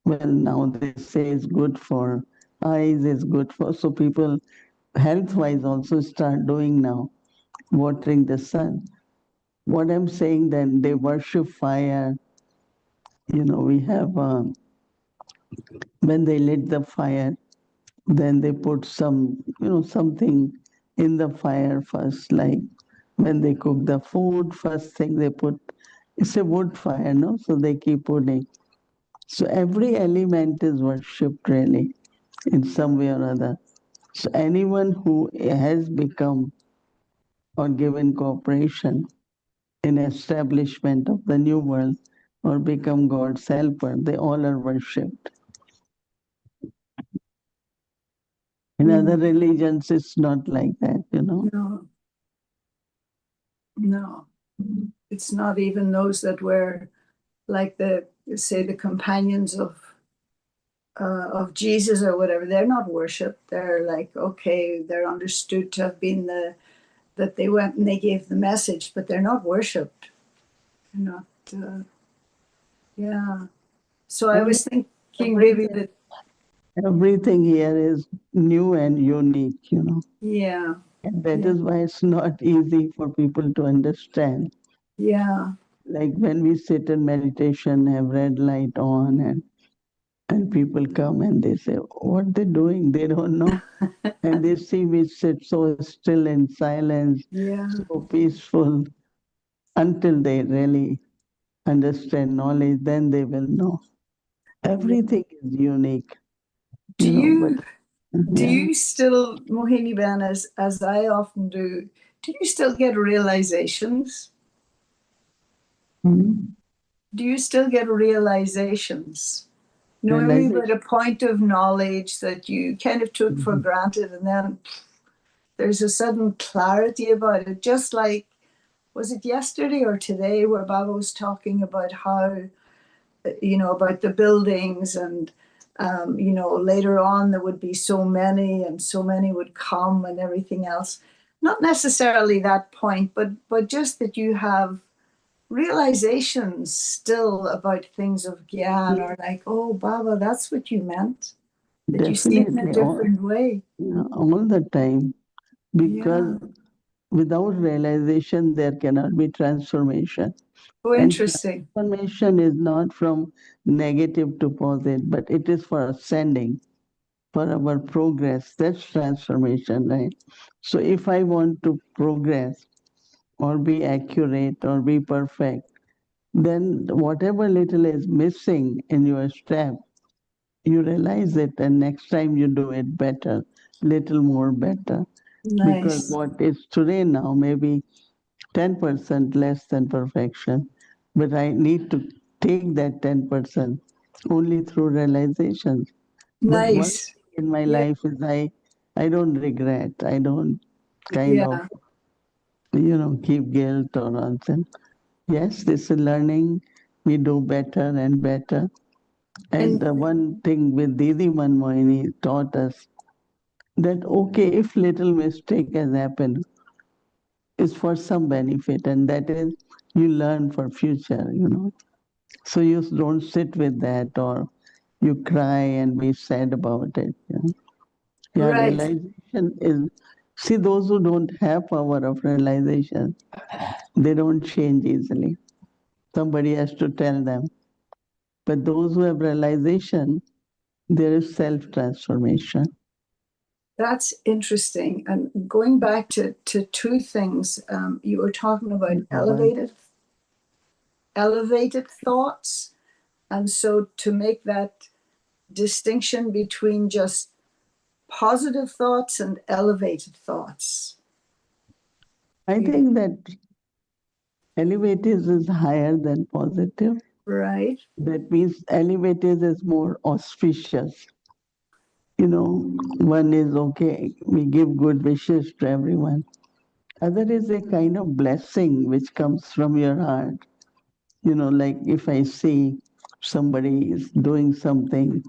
well, now they say it's good for eyes, it's good for, so people health-wise also start doing now, watering the sun. What I'm saying, then they worship fire. You know, we have, when they lit the fire, then they put some, you know, something in the fire first, like when they cook the food, first thing they put, it's a wood fire, no? So they keep putting. So every element is worshipped really in some way or other. So anyone who has become or given cooperation in establishment of the new world or become God's helper, they all are worshipped. In other religions, it's not like that, you know. No. It's not even those that were like the, say, the companions of Jesus or whatever. They're not worshipped. They're like, okay, they're understood to have been that they went and they gave the message, but they're not worshipped. They're not. Yeah. So I was thinking really that. Everything here is new and unique, you know. Yeah. And that is why it's not easy for people to understand. Yeah. Like when we sit in meditation, have red light on, and people come and they say, what they're doing, they don't know. And they see me sit so still in silence, so peaceful, until they really understand knowledge, then they will know. Everything is unique, Do you know. you But do yeah. you still, Mohini Ben, as I often do you still get realizations? Mhm. Do you still get realizations? You know, maybe about a point of knowledge that you kind of took for granted, and then there's a sudden clarity about it. Just like, was it yesterday or today where Baba was talking about how, you know, about the buildings, and you know, later on there would be so many and so many would come and everything else. Not necessarily that point, but just that you have realizations still about things of Gyan, or like, oh, Baba, that's what you meant. That you see it in a different way. All the time. Because without realization, there cannot be transformation. Oh, And interesting. transformation is not from negative to positive, but it is for ascending, for our progress. That's transformation, right? So if I want to progress or be accurate or be perfect, then whatever little is missing in your step, you realize it, and next time you do it better, little more better. Because Nice. what is today now maybe 10% less than perfection, but I need to take that 10% only through realization. But one Nice. thing in my Yeah. life is I don't regret. I don't kind of, Yeah. you know, keep guilt or nonsense. Yes, this is learning. We do better and better. And And the one thing with Didi Manmohini taught us that, okay, if little mistake has happened, is for some benefit, and that is you learn for future, you know. So you don't sit with that or you cry and be sad about it. You know? Yeah, right. realization is, see, those who don't have power of realization, they don't change easily. Somebody has to tell them. But those who have realization, there is self-transformation. That's interesting. And going back to two things, you were talking about elevated thoughts. And so to make that distinction between just positive thoughts and elevated thoughts. I think that elevated is higher than positive. Right. That means elevated is more auspicious. You know, one is okay, we give good wishes to everyone. Other is a kind of blessing which comes from your heart. You know, like if I see somebody is doing something,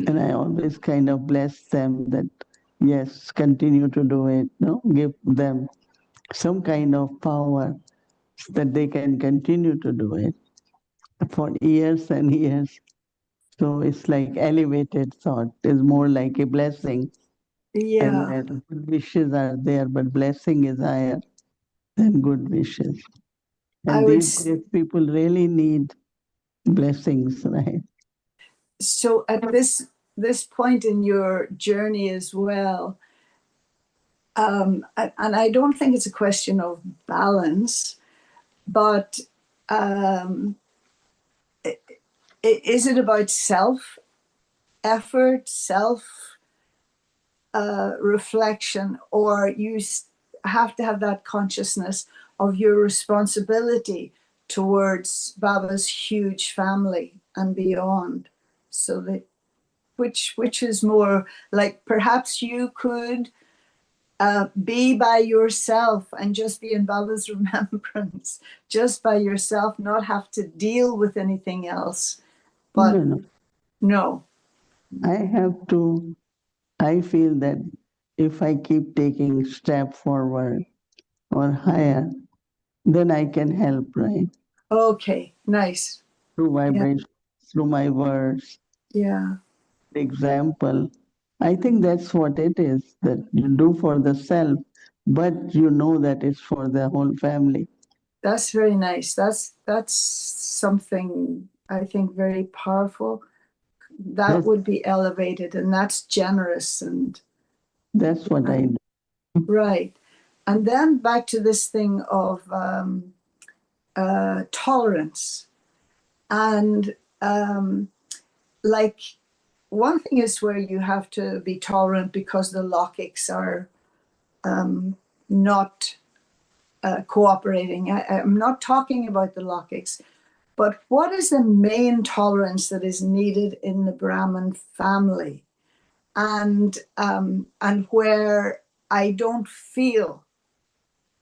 and I always kind of bless them that, yes, continue to do it, no? Give them some kind of power that they can continue to do it for years and years. So it's like elevated thought is more like a blessing. Yeah. And wishes are there, but blessing is higher than good wishes. And these days people really need blessings, right? So at this point in your journey as well, and I don't think it's a question of balance, but is it about self effort, self reflection, or you have to have that consciousness of your responsibility towards Baba's huge family and beyond? So that which is more like, perhaps you could be by yourself and just be in Baba's remembrance, just by yourself, not have to deal with anything else. But no. I feel that if I keep taking step forward or higher, then I can help, right? Okay, nice. Through vibration, through my words. Yeah. Example. I think that's what it is, that you do for the self, but you know that it's for the whole family. That's very nice. That's something I think very powerful. That would be elevated, and that's generous, and that's what I do. Right. And then back to this thing of tolerance. And like, one thing is where you have to be tolerant because the logics are not cooperating. I'm not talking about the logics, but what is the main tolerance that is needed in the Brahmin family? And where I don't feel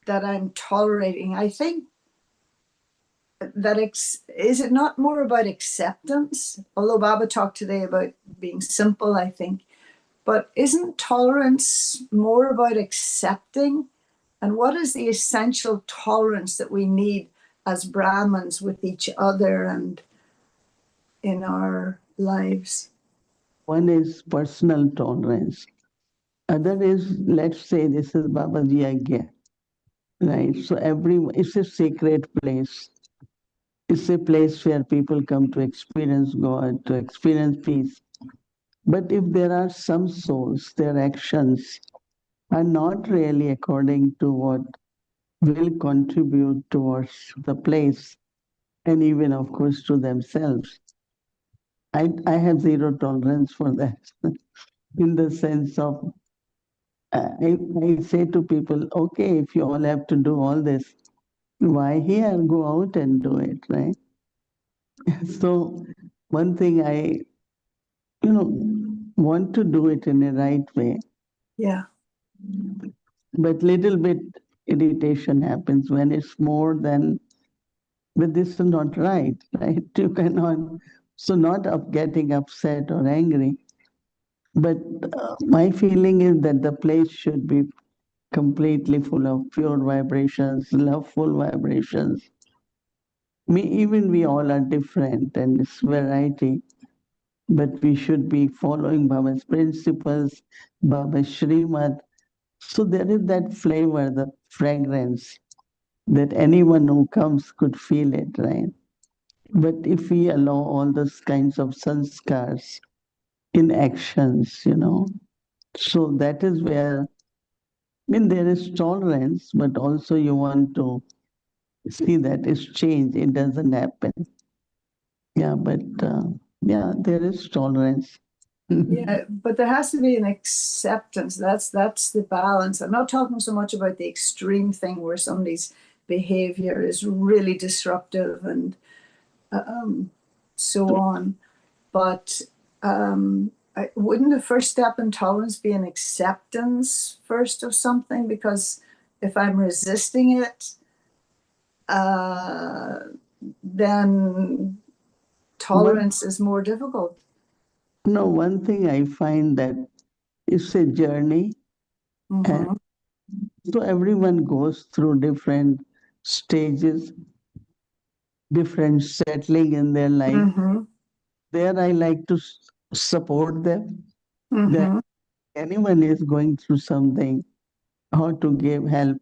that I'm tolerating, I think that is it not more about acceptance? Although Baba talked today about being simple, I think, but isn't tolerance more about accepting? And what is the essential tolerance that we need as Brahmins with each other and in our lives? One is personal tolerance. Other is, let's say this is Babaji Agya, right? So it's a sacred place. It's a place where people come to experience God, to experience peace. But if there are some souls, their actions are not really according to what will contribute towards the place, and even, of course, to themselves, I have zero tolerance for that. In the sense of, I say to people, okay, if you all have to do all this, why here? Go out and do it, right? So one thing I, want to do it in a right way. Yeah. But little bit irritation happens when it's more than, but this is not right, right? You cannot, so not of getting upset or angry, but my feeling is that the place should be completely full of pure vibrations, loveful vibrations. Even we all are different and it's variety, but we should be following Baba's principles, Baba's Srimad. So there is that flavor, the fragrance, that anyone who comes could feel it, right? But if we allow all those kinds of sanskars in actions, so that is where, there is tolerance, but also you want to see that it's change. It doesn't happen. Yeah, but there is tolerance. Yeah, but there has to be an acceptance. That's the balance. I'm not talking so much about the extreme thing where somebody's behavior is really disruptive and so on. But wouldn't the first step in tolerance be an acceptance first of something? Because if I'm resisting it, then tolerance is more difficult. No, one thing I find that it's a journey, and so everyone goes through different stages, different settling in their life. There I like to support them. That anyone is going through something, how to give help,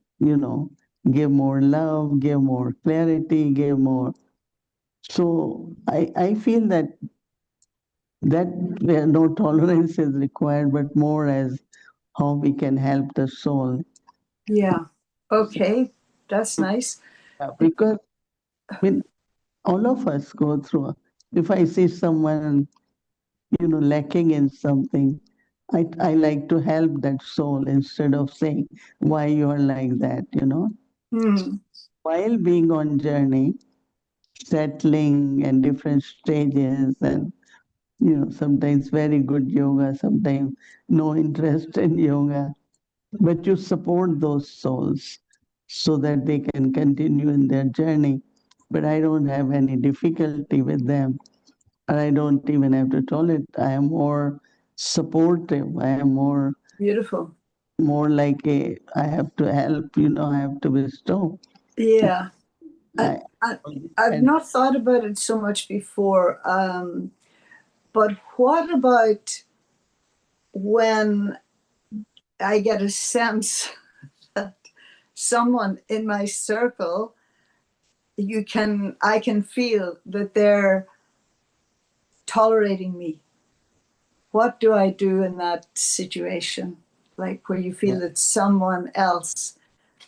give more love, give more clarity, give more. So I feel that where no tolerance is required, but more as how we can help the soul. Yeah. Okay. That's nice. Because all of us go through. If I see someone, lacking in something, I like to help that soul instead of saying why you are like that, While being on journey, settling and different stages and sometimes very good yoga, sometimes no interest in yoga. But you support those souls so that they can continue in their journey. But I don't have any difficulty with them. And I don't even have to tolerate. I am more supportive. I am more beautiful. More like I have to help, I have to bestow. Yeah. I've not thought about it so much before. But what about when I get a sense that someone in my circle, I can feel that they're tolerating me? What do I do in that situation? Like where you feel that someone else,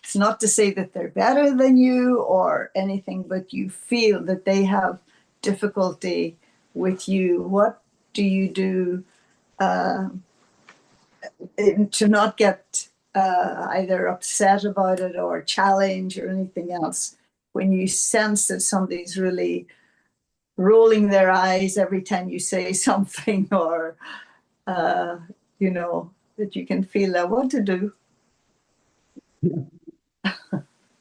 it's not to say that they're better than you or anything, but you feel that they have difficulty with you. What do you do to not get either upset about it or challenge or anything else when you sense that somebody's really rolling their eyes every time you say something, or that you can feel that? What to do?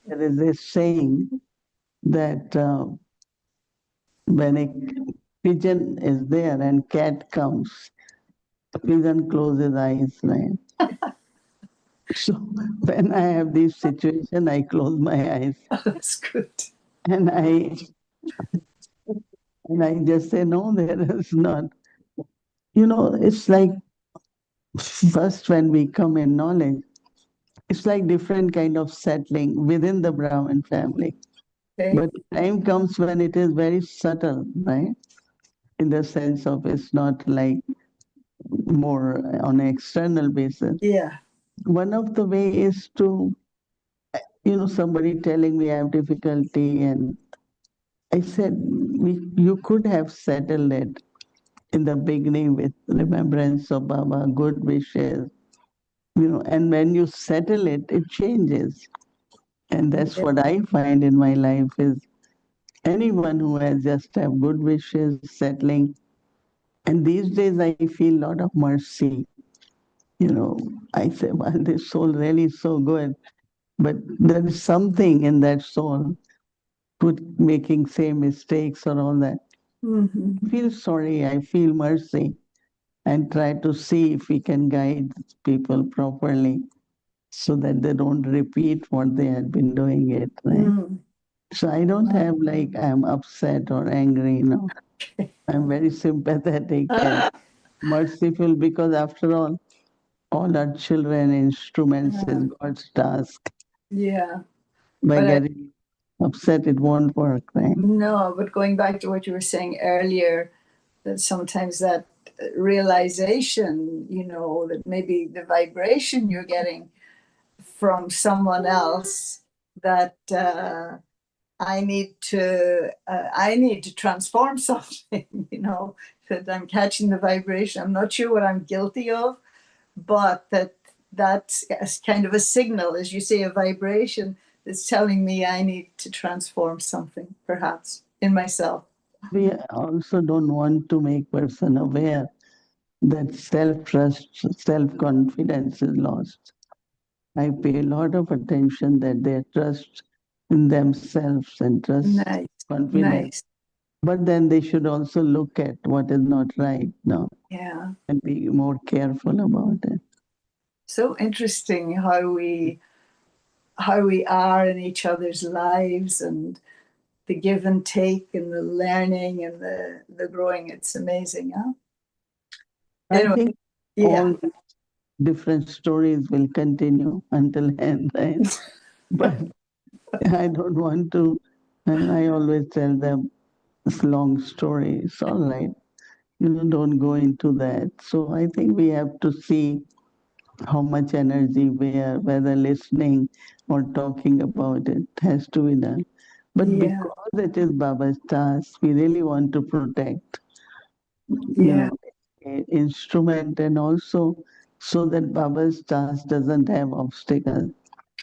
There is a saying that when a pigeon is there and cat comes, the pigeon closes eyes, right? So when I have this situation, I close my eyes. That's good. And I just say, no, there is not. It's like first when we come in knowledge, it's like different kind of settling within the Brahmin family. Okay. But time comes when it is very subtle, right? In the sense of it's not like more on an external basis. Yeah. One of the way is to, somebody telling me I have difficulty, and I said, you could have settled it in the beginning with remembrance of Baba, good wishes, and when you settle it, it changes. And that's what I find in my life is anyone who has just have good wishes, settling. And these days I feel a lot of mercy. I say, well, this soul really is so good. But there is something in that soul making same mistakes or all that. I feel sorry, I feel mercy, and try to see if we can guide people properly so that they don't repeat what they had been doing it. Right? So I don't have like I'm upset or angry, I'm very sympathetic and merciful because after all our children instruments is God's task. Yeah. By But getting upset, it won't work, right? No, but going back to what you were saying earlier, that sometimes that realization, that maybe the vibration you're getting from someone else, that I need to transform something, that I'm catching the vibration. I'm not sure what I'm guilty of, but that's kind of a signal, as you say, a vibration that's telling me I need to transform something, perhaps, in myself. We also don't want to make person aware that self-trust, self-confidence is lost. I pay a lot of attention that their trust in themselves and trust, Nice, confidence. nice. But then they should also look at what is not right now. Yeah. And be more careful about it. So interesting how we are in each other's lives, and the give and take and the learning and the growing. It's amazing, huh? I think all different stories will continue until end. But I don't want to, and I always tell them it's long story. It's all right. Don't go into that. So I think we have to see how much energy we are, whether listening or talking about it, has to be done. But because it is Baba's task, we really want to protect, instrument, and also so that Baba's task doesn't have obstacles.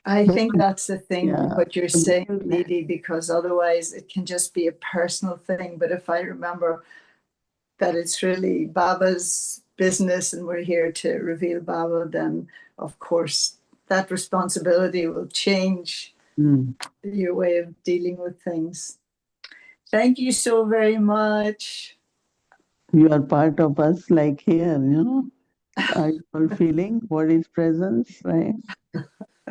I think that's the thing, what you're saying, Didi, because otherwise it can just be a personal thing. But if I remember that it's really Baba's business and we're here to reveal Baba, then of course that responsibility will change your way of dealing with things. Thank you so very much. You are part of us, like here, Are you all feeling what is presence, right?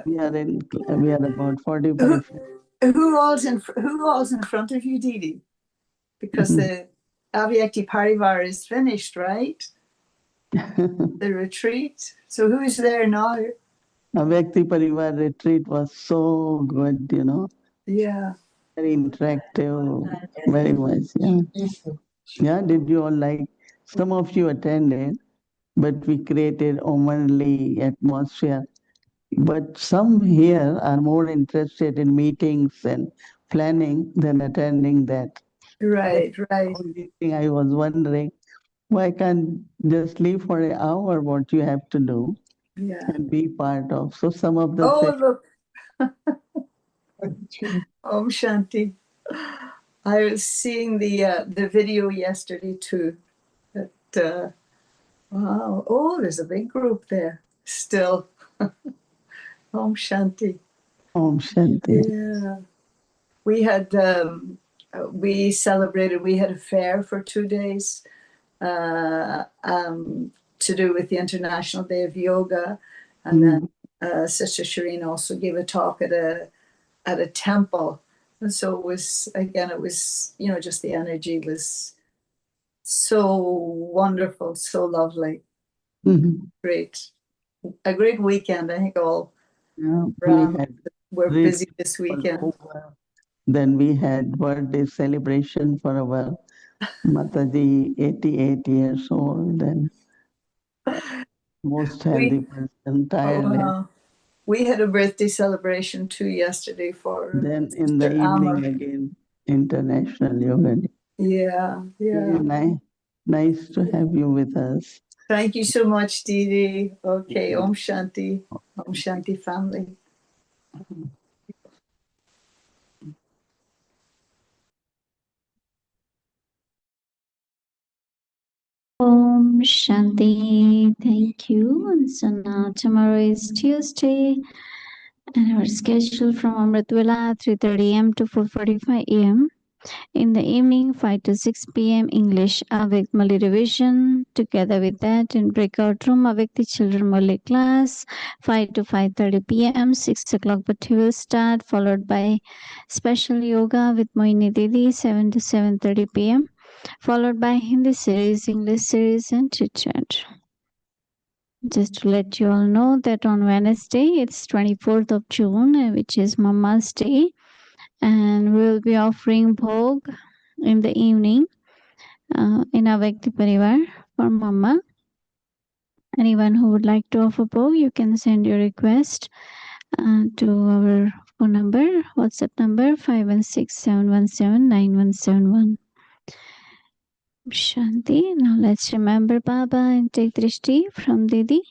We are about 45. Who all's in front of you, Didi? Because the Avyakti Parivar is finished, right? The retreat. So who's there now? Avyakti Parivar retreat was so good, Yeah. Very interactive, very much. Yeah, did you all like? Some of you attended, but we created Omanly atmosphere. But some here are more interested in meetings and planning than attending that. Right. The only thing I was wondering, why can't just leave for an hour what you have to do and be part of? So some of the look. Omshanti. I was seeing the video yesterday too. Wow. Oh, there's a big group there still. Omshanti. Omshanti. Yeah. We had we celebrated. We had a fair for 2 days to do with the International Day of Yoga, and then Sister Shireen also gave a talk at a temple. And so it was, just the energy was so wonderful, so lovely. Great. A great weekend. I think all we're busy this weekend. Then we had birthday celebration for our Mataji, 88 years old, and most healthy person, tired. We had a birthday celebration too yesterday for. Then in the evening again, International Yoga Day. Yeah. Nice to have you with us. Thank you so much, Didi. Okay, Om Shanti. Om Shanti family. Om Shanti. Thank you. And so now tomorrow is Tuesday, and our schedule from Amritwala 3:30 a.m. to 4:45 a.m. In the evening, 5 to 6 p.m. English Avyakt Murli revision. Together with that, in breakout room, Avyakti Children Murli class, 5 to 5:30 p.m. 6 o'clock Bhakti will start, followed by special yoga with Mohini Didi, 7 to 7:30 p.m. Followed by Hindi series, English series, and chit chat. Just to let you all know that on Wednesday, it's 24th of June, which is Mama's Day. and we'll be offering bhog in the evening in Avyakti Parivar for Mama. Anyone who would like to offer bhog, you can send your request to our phone number, WhatsApp number 516-717-9171. Shanti. Now let's remember Baba and take drishti from Didi.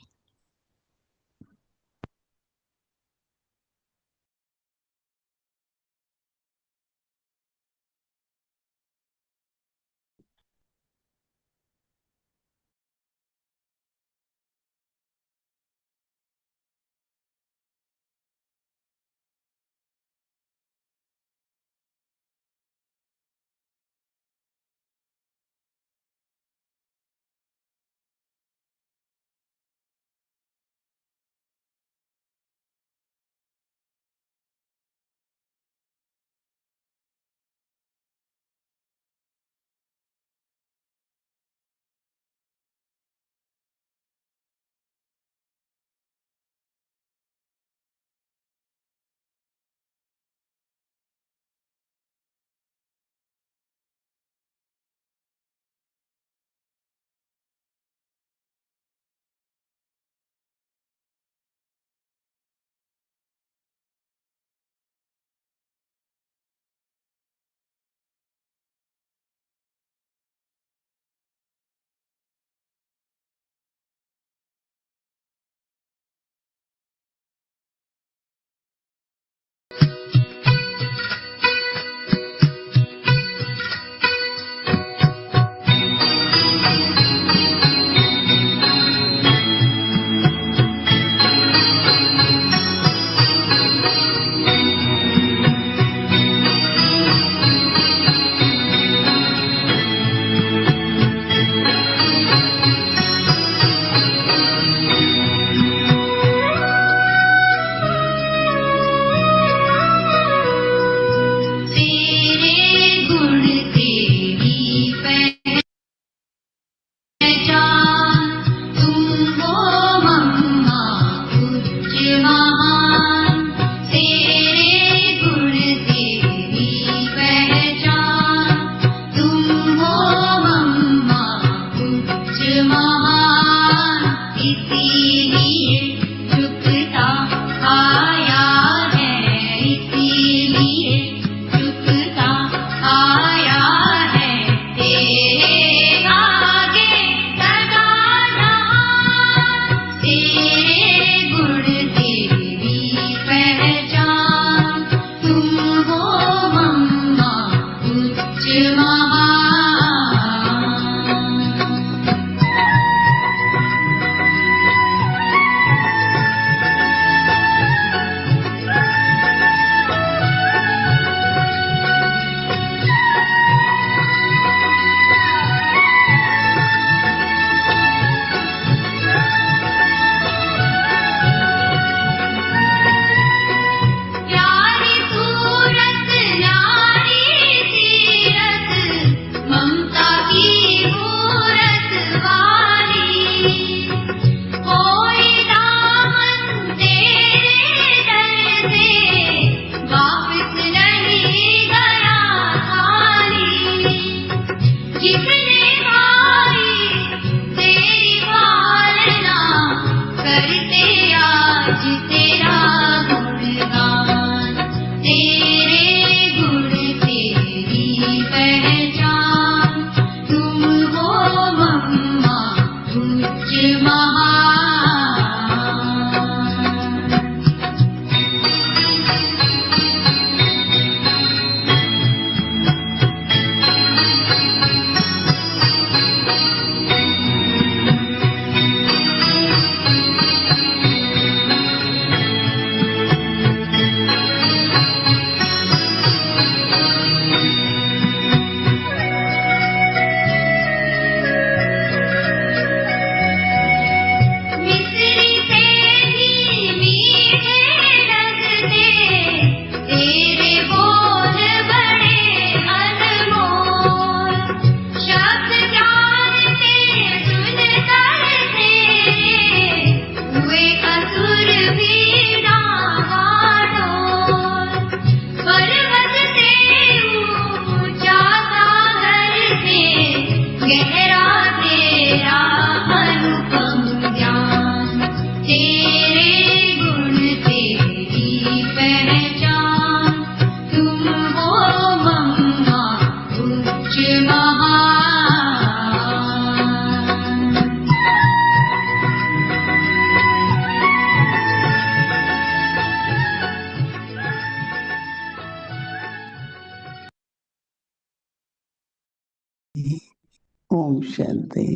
Om Shanti.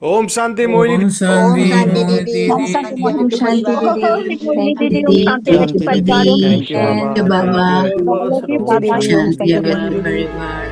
Om Shanti Mohini Om Shanti दीदी, ओम शांति शांति आपके दीदी, परिवार को। Mohini thank you दीदी, ओम दीदी, शांति thank आपके you परिवार दीदी, को। Thank you thank Baba you Baba. Thank you God bless you, Om Baba. शांति शांति Thank you, हमारा Mohini Didi. परिवार।